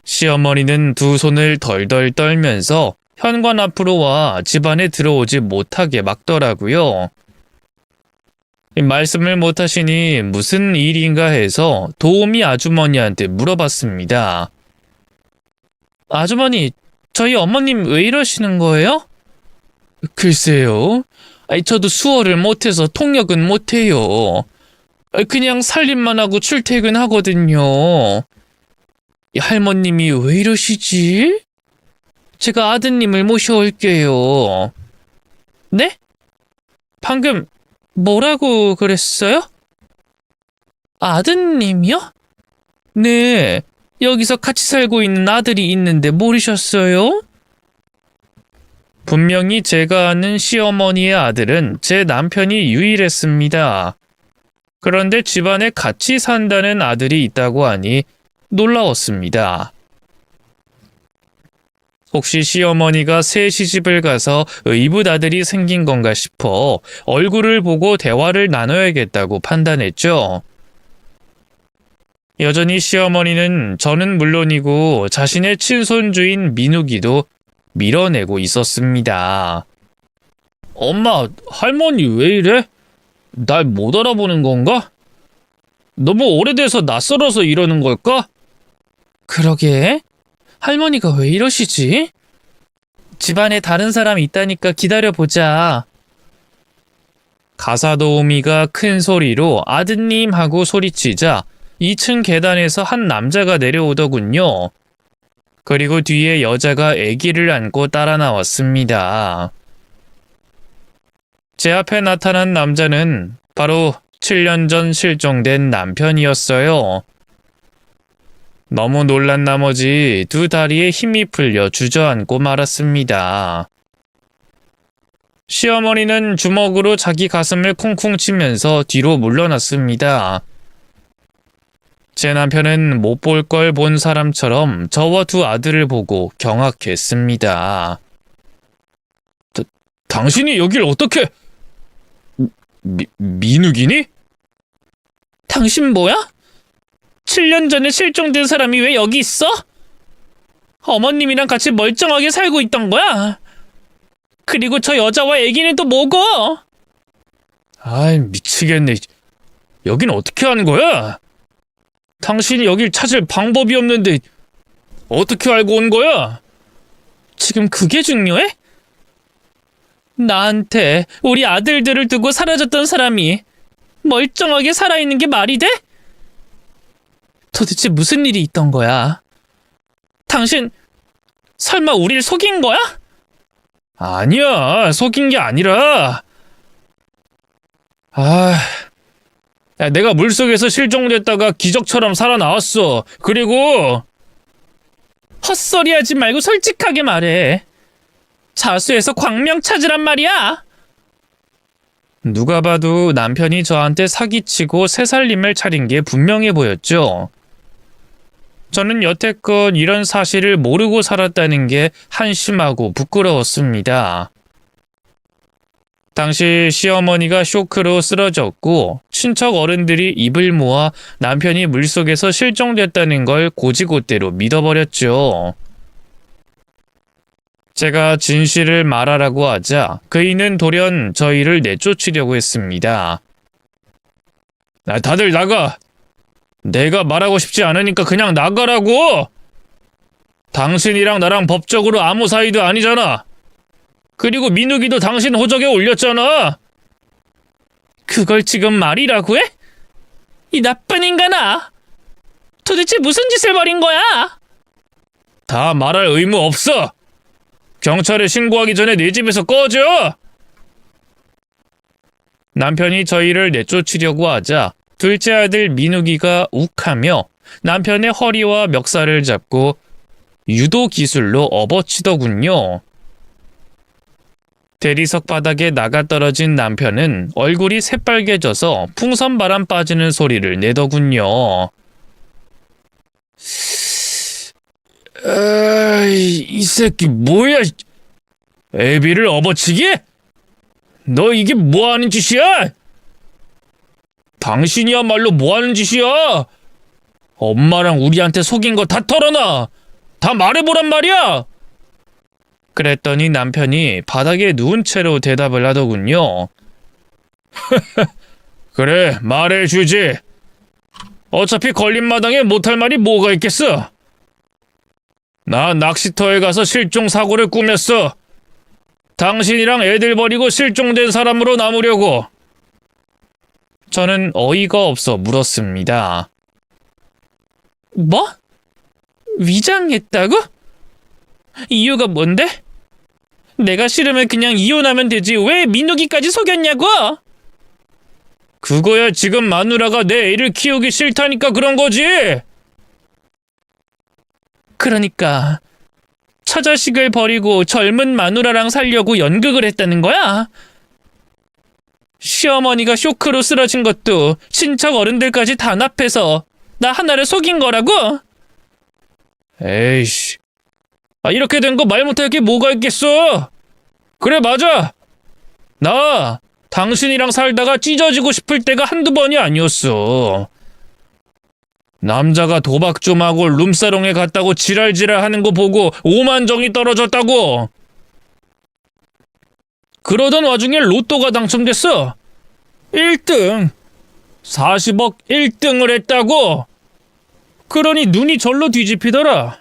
시어머니는 두 손을 덜덜 떨면서 현관 앞으로 와 집안에 들어오지 못하게 막더라고요. 말씀을 못하시니 무슨 일인가 해서 도우미 아주머니한테 물어봤습니다. 아주머니, 저희 어머님 왜 이러시는 거예요? 글쎄요. 저도 수어를 못해서 통역은 못해요. 그냥 살림만 하고 출퇴근하거든요. 할머님이 왜 이러시지? 제가 아드님을 모셔올게요. 네? 방금 뭐라고 그랬어요? 아드님이요? 네, 여기서 같이 살고 있는 아들이 있는데 모르셨어요? 분명히 제가 아는 시어머니의 아들은 제 남편이 유일했습니다. 그런데 집안에 같이 산다는 아들이 있다고 하니 놀라웠습니다. 혹시 시어머니가 새 시집을 가서 의붓 아들이 생긴 건가 싶어 얼굴을 보고 대화를 나눠야겠다고 판단했죠. 여전히 시어머니는 저는 물론이고 자신의 친손주인 민욱이도 밀어내고 있었습니다. 엄마, 할머니 왜 이래? 날 못 알아보는 건가? 너무 오래돼서 낯설어서 이러는 걸까? 그러게. 할머니가 왜 이러시지? 집안에 다른 사람이 있다니까 기다려보자. 가사도우미가 큰 소리로 아드님 하고 소리치자 2층 계단에서 한 남자가 내려오더군요. 그리고 뒤에 여자가 아기를 안고 따라 나왔습니다. 제 앞에 나타난 남자는 바로 7년 전 실종된 남편이었어요. 너무 놀란 나머지 두 다리에 힘이 풀려 주저앉고 말았습니다. 시어머니는 주먹으로 자기 가슴을 쿵쿵 치면서 뒤로 물러났습니다. 제 남편은 못 볼 걸 본 사람처럼 저와 두 아들을 보고 경악했습니다. 당신이 여길 어떻게... 민욱이니? 당신 뭐야? 7년 전에 실종된 사람이 왜 여기 있어? 어머님이랑 같이 멀쩡하게 살고 있던 거야? 그리고 저 여자와 애기는 또 뭐고? 아이, 미치겠네. 여긴 어떻게 하는 거야? 당신이 여길 찾을 방법이 없는데 어떻게 알고 온 거야? 지금 그게 중요해? 나한테 우리 아들들을 두고 사라졌던 사람이 멀쩡하게 살아있는 게 말이 돼? 도대체 무슨 일이 있던 거야? 당신 설마 우릴 속인 거야? 아니야, 속인 게 아니라... 내가 물속에서 실종됐다가 기적처럼 살아나왔어. 그리고... 헛소리하지 말고 솔직하게 말해. 자수해서 광명 찾으란 말이야. 누가 봐도 남편이 저한테 사기치고 새살림을 차린 게 분명해 보였죠. 저는 여태껏 이런 사실을 모르고 살았다는 게 한심하고 부끄러웠습니다. 당시 시어머니가 쇼크로 쓰러졌고 친척 어른들이 입을 모아 남편이 물속에서 실종됐다는 걸 고지고대로 믿어버렸죠. 제가 진실을 말하라고 하자 그이는 돌연 저희를 내쫓으려고 했습니다. 다들 나가! 내가 말하고 싶지 않으니까 그냥 나가라고! 당신이랑 나랑 법적으로 아무 사이도 아니잖아. 그리고 민욱이도 당신 호적에 올렸잖아. 그걸 지금 말이라고 해? 이 나쁜 인간아! 도대체 무슨 짓을 벌인 거야? 다 말할 의무 없어! 경찰에 신고하기 전에 내 집에서 꺼져! 남편이 저희를 내쫓으려고 하자 둘째 아들 민욱이가 욱하며 남편의 허리와 멱살을 잡고 유도 기술로 업어치더군요. 대리석 바닥에 나가 떨어진 남편은 얼굴이 새빨개져서 풍선 바람 빠지는 소리를 내더군요. 이 새끼 뭐야? 애비를 업어치기? 너 이게 뭐하는 짓이야? 당신이야말로 뭐하는 짓이야? 엄마랑 우리한테 속인 거 다 털어놔! 다 말해보란 말이야! 그랬더니 남편이 바닥에 누운 채로 대답을 하더군요. 그래, 말해주지. 어차피 걸린 마당에 못할 말이 뭐가 있겠어? 나 낚시터에 가서 실종 사고를 꾸몄어. 당신이랑 애들 버리고 실종된 사람으로 남으려고. 저는 어이가 없어 물었습니다. 뭐? 위장했다고? 이유가 뭔데? 내가 싫으면 그냥 이혼하면 되지 왜 민욱이까지 속였냐고? 그거야 지금 마누라가 내 애를 키우기 싫다니까 그런 거지. 그러니까 처자식을 버리고 젊은 마누라랑 살려고 연극을 했다는 거야? 시어머니가 쇼크로 쓰러진 것도 친척 어른들까지 단합해서 나 하나를 속인 거라고? 에이씨. 이렇게 된 거 말 못할 게 뭐가 있겠어? 그래, 맞아. 나 당신이랑 살다가 찢어지고 싶을 때가 한두 번이 아니었어. 남자가 도박 좀 하고 룸사롱에 갔다고 지랄지랄 하는 거 보고 오만정이 떨어졌다고. 그러던 와중에 로또가 당첨됐어. 1등. 40억 1등을 했다고. 그러니 눈이 절로 뒤집히더라.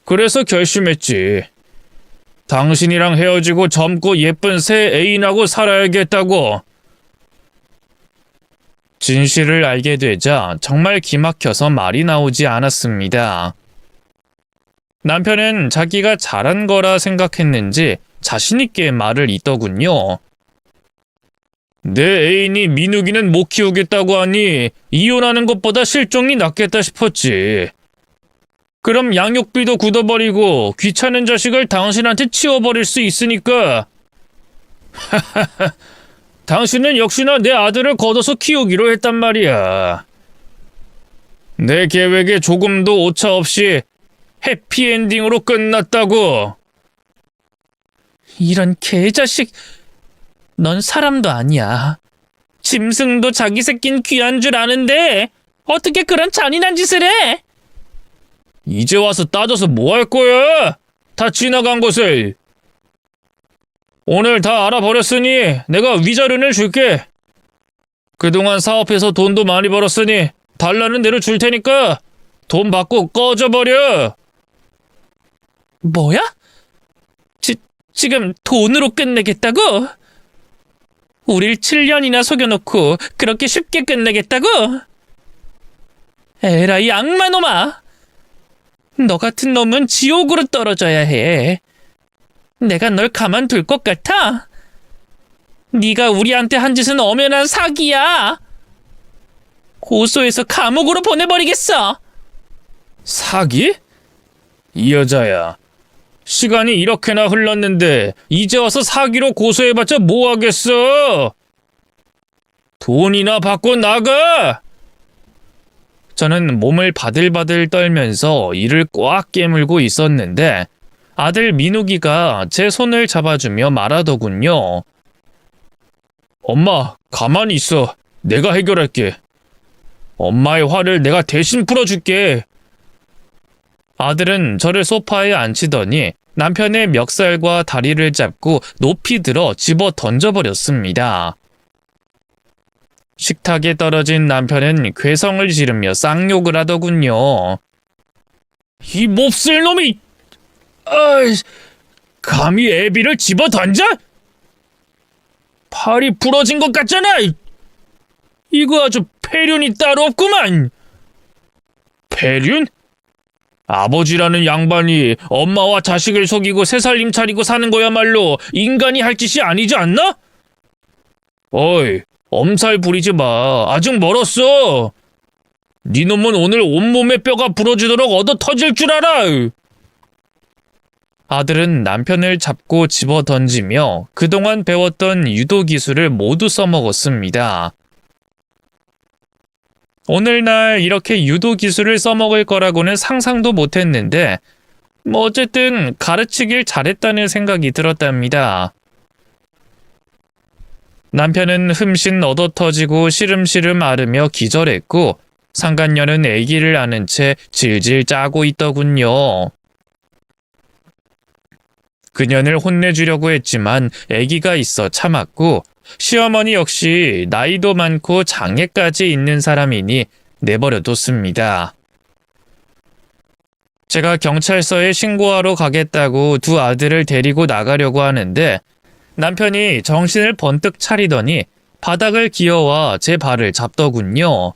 그래서 결심했지. 당신이랑 헤어지고 젊고 예쁜 새 애인하고 살아야겠다고. 진실을 알게 되자 정말 기막혀서 말이 나오지 않았습니다. 남편은 자기가 잘한 거라 생각했는지 자신있게 말을 잇더군요. 내 애인이 민욱이는 못 키우겠다고 하니 이혼하는 것보다 실종이 낫겠다 싶었지. 그럼 양육비도 굳어버리고 귀찮은 자식을 당신한테 치워버릴 수 있으니까. 당신은 역시나 내 아들을 걷어서 키우기로 했단 말이야. 내 계획에 조금도 오차 없이 해피엔딩으로 끝났다고. 이런 개자식. 넌 사람도 아니야. 짐승도 자기 새낀 귀한 줄 아는데 어떻게 그런 잔인한 짓을 해? 이제 와서 따져서 뭐 할 거야? 다 지나간 것을. 오늘 다 알아버렸으니 내가 위자료를 줄게. 그동안 사업해서 돈도 많이 벌었으니 달라는 대로 줄 테니까 돈 받고 꺼져버려. 뭐야? 지금 돈으로 끝내겠다고? 우릴 7년이나 속여놓고 그렇게 쉽게 끝내겠다고? 에라이 악마놈아! 너 같은 놈은 지옥으로 떨어져야 해. 내가 널 가만둘 것 같아? 네가 우리한테 한 짓은 엄연한 사기야. 고소해서 감옥으로 보내버리겠어. 사기? 이 여자야. 시간이 이렇게나 흘렀는데 이제 와서 사기로 고소해봤자 뭐하겠어? 돈이나 받고 나가! 저는 몸을 바들바들 떨면서 이를 꽉 깨물고 있었는데 아들 민욱이가 제 손을 잡아주며 말하더군요. 엄마, 가만히 있어. 내가 해결할게. 엄마의 화를 내가 대신 풀어줄게. 아들은 저를 소파에 앉히더니 남편의 멱살과 다리를 잡고 높이 들어 집어 던져버렸습니다. 식탁에 떨어진 남편은 괴성을 지르며 쌍욕을 하더군요. 이 몹쓸 놈이! 감히 애비를 집어 던져? 팔이 부러진 것 같잖아! 이거 아주 폐륜이 따로 없구만! 폐륜? 아버지라는 양반이 엄마와 자식을 속이고 새살림 차리고 사는 거야말로 인간이 할 짓이 아니지 않나? 어이, 엄살 부리지 마. 아직 멀었어. 네 놈은 오늘 온몸에 뼈가 부러지도록 얻어 터질 줄 알아! 아들은 남편을 잡고 집어 던지며 그동안 배웠던 유도 기술을 모두 써먹었습니다. 오늘날 이렇게 유도 기술을 써먹을 거라고는 상상도 못했는데 어쨌든 가르치길 잘했다는 생각이 들었답니다. 남편은 흠씬 얻어터지고 시름시름 앓으며 기절했고 상간녀는 아기를 안은 채 질질 짜고 있더군요. 그년을 혼내주려고 했지만 아기가 있어 참았고 시어머니 역시 나이도 많고 장애까지 있는 사람이니 내버려뒀습니다. 제가 경찰서에 신고하러 가겠다고 두 아들을 데리고 나가려고 하는데 남편이 정신을 번뜩 차리더니 바닥을 기어와 제 발을 잡더군요.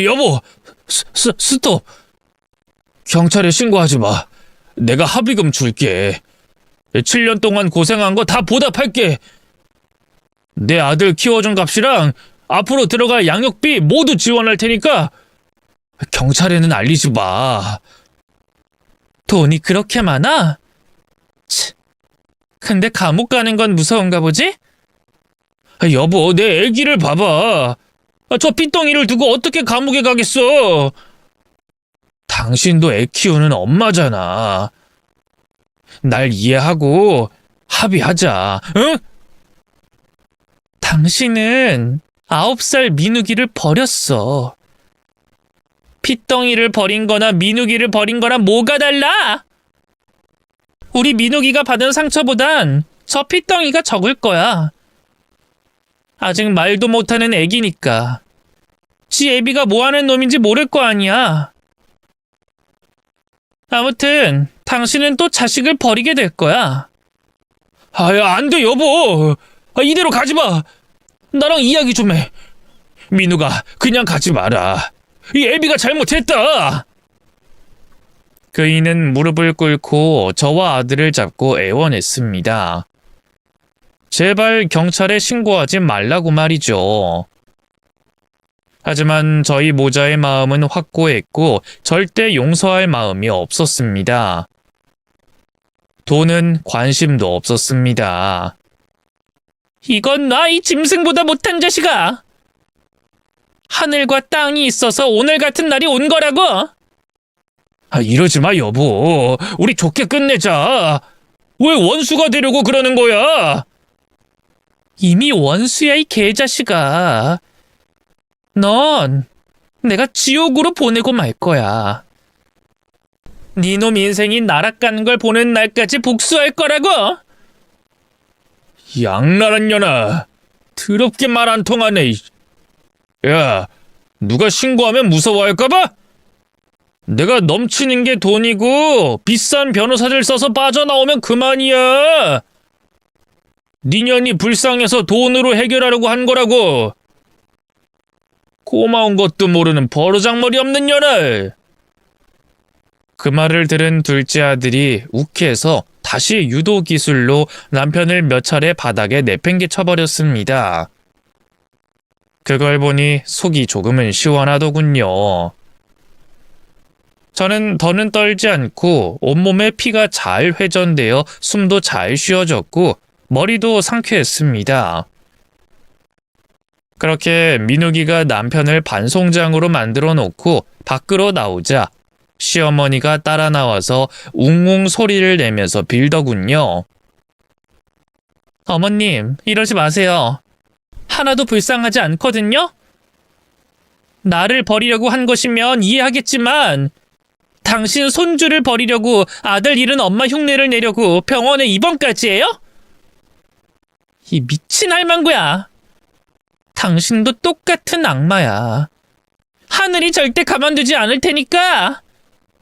여보, 스톱. 경찰에 신고하지 마. 내가 합의금 줄게. 7년 동안 고생한 거 다 보답할게. 내 아들 키워준 값이랑 앞으로 들어갈 양육비 모두 지원할 테니까 경찰에는 알리지 마. 돈이 그렇게 많아? 치, 근데 감옥 가는 건 무서운가 보지? 여보, 내 애기를 봐봐. 저 핏덩이를 두고 어떻게 감옥에 가겠어? 당신도 애 키우는 엄마잖아. 날 이해하고 합의하자, 응? 당신은 9살 민욱이를 버렸어. 핏덩이를 버린 거나 민욱이를 버린 거랑 뭐가 달라? 우리 민욱이가 받은 상처보단 저 핏덩이가 적을 거야. 아직 말도 못하는 애기니까. 지 애비가 뭐하는 놈인지 모를 거 아니야. 아무튼 당신은 또 자식을 버리게 될 거야. 안 돼, 여보. 이대로 가지 마. 나랑 이야기 좀 해. 민우가 그냥 가지 마라. 이 애비가 잘못했다. 그이는 무릎을 꿇고 저와 아들을 잡고 애원했습니다. 제발 경찰에 신고하지 말라고 말이죠. 하지만 저희 모자의 마음은 확고했고 절대 용서할 마음이 없었습니다. 돈은 관심도 없었습니다. 이건 나 이 짐승보다 못한 자식아. 하늘과 땅이 있어서 오늘 같은 날이 온 거라고. 이러지 마, 여보. 우리 좋게 끝내자. 왜 원수가 되려고 그러는 거야? 이미 원수야, 이 개자식아. 넌 내가 지옥으로 보내고 말 거야. 니놈 인생이 나락가는 걸 보는 날까지 복수할 거라고. 양나란 년아. 더럽게 말 안 통하네. 야, 누가 신고하면 무서워할까봐? 내가 넘치는 게 돈이고 비싼 변호사들 써서 빠져나오면 그만이야. 네 년이 불쌍해서 돈으로 해결하려고 한 거라고. 고마운 것도 모르는 버르장머리 없는 년아. 그 말을 들은 둘째 아들이 욱해서 다시 유도 기술로 남편을 몇 차례 바닥에 내팽개 쳐버렸습니다. 그걸 보니 속이 조금은 시원하더군요. 저는 더는 떨지 않고 온몸에 피가 잘 회전되어 숨도 잘 쉬어졌고 머리도 상쾌했습니다. 그렇게 민욱이가 남편을 반송장으로 만들어 놓고 밖으로 나오자 시어머니가 따라 나와서 웅웅 소리를 내면서 빌더군요. 어머님, 이러지 마세요. 하나도 불쌍하지 않거든요? 나를 버리려고 한 것이면 이해하겠지만 당신 손주를 버리려고 아들 잃은 엄마 흉내를 내려고 병원에 입원까지 해요? 이 미친 할망구야. 당신도 똑같은 악마야. 하늘이 절대 가만두지 않을 테니까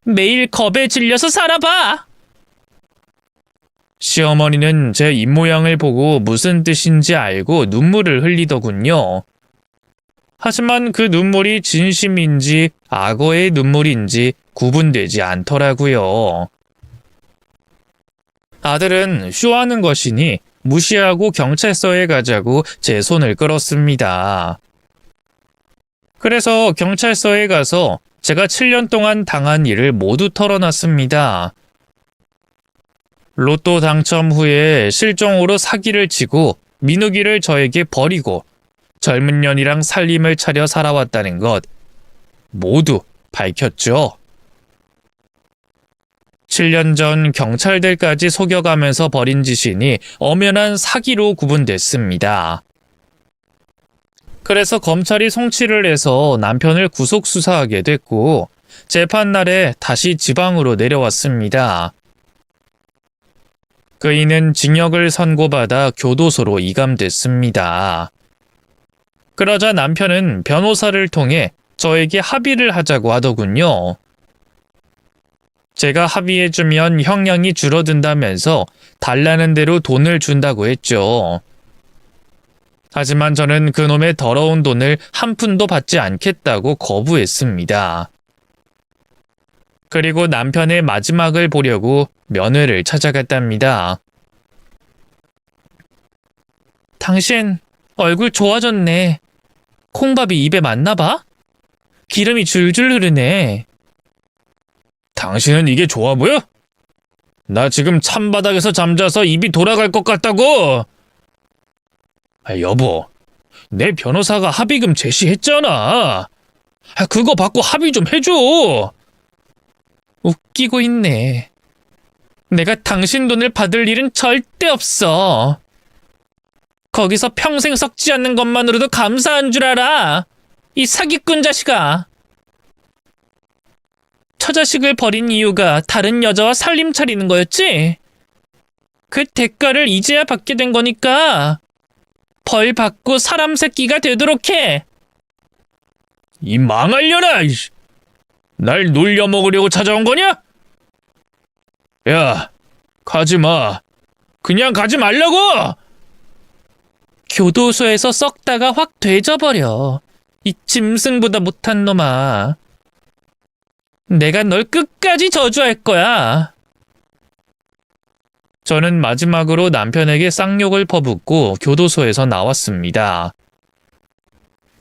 매일 겁에 질려서 살아봐. 시어머니는 제 입모양을 보고 무슨 뜻인지 알고 눈물을 흘리더군요. 하지만 그 눈물이 진심인지 악어의 눈물인지 구분되지 않더라고요. 아들은 쇼하는 것이니 무시하고 경찰서에 가자고 제 손을 끌었습니다. 그래서 경찰서에 가서 제가 7년 동안 당한 일을 모두 털어놨습니다. 로또 당첨 후에 실종으로 사기를 치고 민욱이를 저에게 버리고 젊은 년이랑 살림을 차려 살아왔다는 것 모두 밝혔죠. 7년 전 경찰들까지 속여가면서 벌인 짓이니 엄연한 사기로 구분됐습니다. 그래서 검찰이 송치를 해서 남편을 구속 수사하게 됐고 재판날에 다시 지방으로 내려왔습니다. 그이는 징역을 선고받아 교도소로 이감됐습니다. 그러자 남편은 변호사를 통해 저에게 합의를 하자고 하더군요. 제가 합의해주면 형량이 줄어든다면서 달라는 대로 돈을 준다고 했죠. 하지만 저는 그놈의 더러운 돈을 한 푼도 받지 않겠다고 거부했습니다. 그리고 남편의 마지막을 보려고 면회를 찾아갔답니다. 당신 얼굴 좋아졌네. 콩밥이 입에 맞나 봐? 기름이 줄줄 흐르네. 당신은 이게 좋아 보여? 나 지금 찬바닥에서 잠자서 입이 돌아갈 것 같다고! 여보, 내 변호사가 합의금 제시했잖아. 그거 받고 합의 좀 해줘. 웃기고 있네. 내가 당신 돈을 받을 일은 절대 없어. 거기서 평생 썩지 않는 것만으로도 감사한 줄 알아. 이 사기꾼 자식아. 처자식을 버린 이유가 다른 여자와 살림 차리는 거였지? 그 대가를 이제야 받게 된 거니까 벌 받고 사람 새끼가 되도록 해. 이 망할려나! 날 놀려먹으려고 찾아온 거냐? 야, 가지 마. 그냥 가지 말라고! 교도소에서 썩다가 확 되져버려. 이 짐승보다 못한 놈아. 내가 널 끝까지 저주할 거야. 저는 마지막으로 남편에게 쌍욕을 퍼붓고 교도소에서 나왔습니다.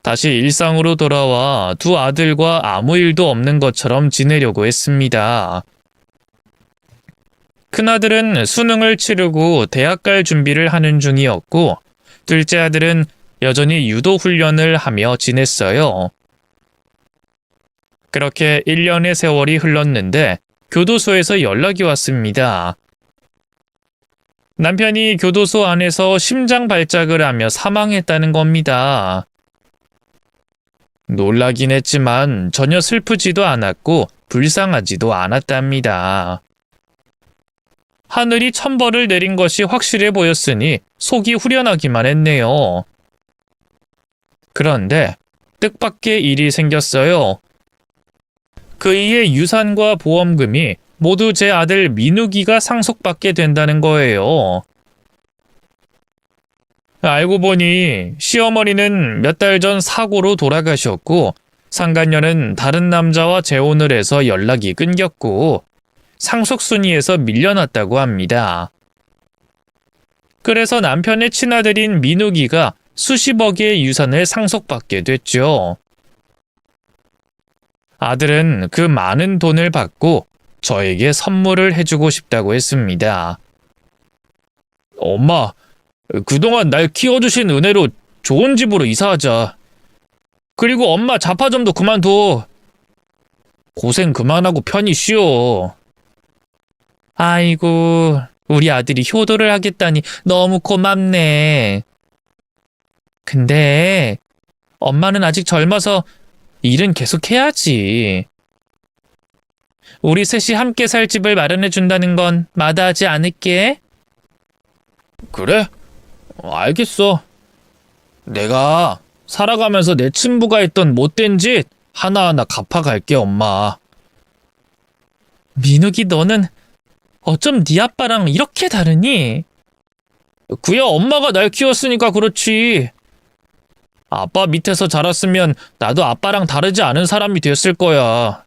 다시 일상으로 돌아와 두 아들과 아무 일도 없는 것처럼 지내려고 했습니다. 큰아들은 수능을 치르고 대학 갈 준비를 하는 중이었고 둘째 아들은 여전히 유도 훈련을 하며 지냈어요. 그렇게 1년의 세월이 흘렀는데 교도소에서 연락이 왔습니다. 남편이 교도소 안에서 심장 발작을 하며 사망했다는 겁니다. 놀라긴 했지만 전혀 슬프지도 않았고 불쌍하지도 않았답니다. 하늘이 천벌을 내린 것이 확실해 보였으니 속이 후련하기만 했네요. 그런데 뜻밖의 일이 생겼어요. 그이의 유산과 보험금이 모두 제 아들 민욱이가 상속받게 된다는 거예요. 알고 보니 시어머니는 몇 달 전 사고로 돌아가셨고 상간녀는 다른 남자와 재혼을 해서 연락이 끊겼고 상속순위에서 밀려났다고 합니다. 그래서 남편의 친아들인 민욱이가 수십억의 유산을 상속받게 됐죠. 아들은 그 많은 돈을 받고 저에게 선물을 해주고 싶다고 했습니다. 엄마, 그동안 날 키워주신 은혜로 좋은 집으로 이사하자. 그리고 엄마 자파점도 그만둬. 고생 그만하고 편히 쉬어. 아이고, 우리 아들이 효도를 하겠다니 너무 고맙네. 근데 엄마는 아직 젊어서 일은 계속 해야지. 우리 셋이 함께 살 집을 마련해 준다는 건 마다하지 않을게. 그래? 알겠어. 내가 살아가면서 내 친부가 했던 못된 짓 하나하나 갚아갈게, 엄마. 민욱이 너는 어쩜 네 아빠랑 이렇게 다르니? 그야 엄마가 날 키웠으니까 그렇지. 아빠 밑에서 자랐으면 나도 아빠랑 다르지 않은 사람이 됐을 거야.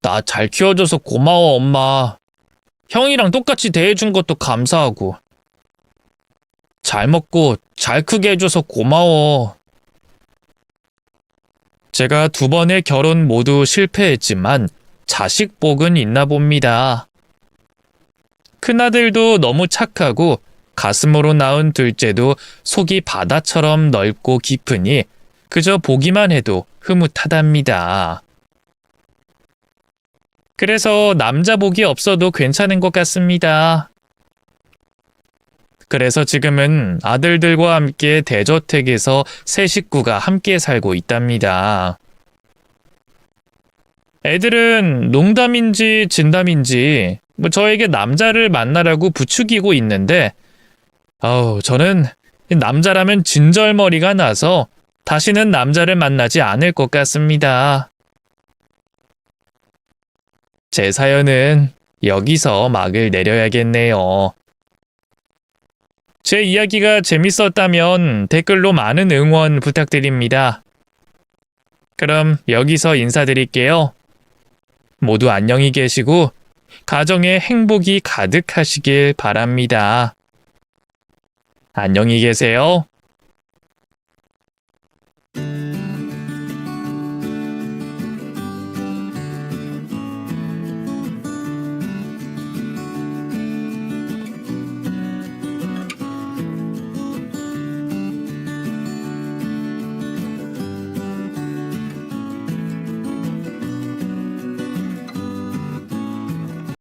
나 잘 키워줘서 고마워, 엄마. 형이랑 똑같이 대해준 것도 감사하고. 잘 먹고 잘 크게 해줘서 고마워. 제가 2번의 결혼 모두 실패했지만 자식 복은 있나 봅니다. 큰아들도 너무 착하고 가슴으로 낳은 둘째도 속이 바다처럼 넓고 깊으니 그저 보기만 해도 흐뭇하답니다. 그래서 남자 복이 없어도 괜찮은 것 같습니다. 그래서 지금은 아들들과 함께 대저택에서 세 식구가 함께 살고 있답니다. 애들은 농담인지 진담인지 저에게 남자를 만나라고 부추기고 있는데 저는 남자라면 진절머리가 나서 다시는 남자를 만나지 않을 것 같습니다. 제 사연은 여기서 막을 내려야겠네요. 제 이야기가 재밌었다면 댓글로 많은 응원 부탁드립니다. 그럼 여기서 인사드릴게요. 모두 안녕히 계시고 가정에 행복이 가득하시길 바랍니다. 안녕히 계세요.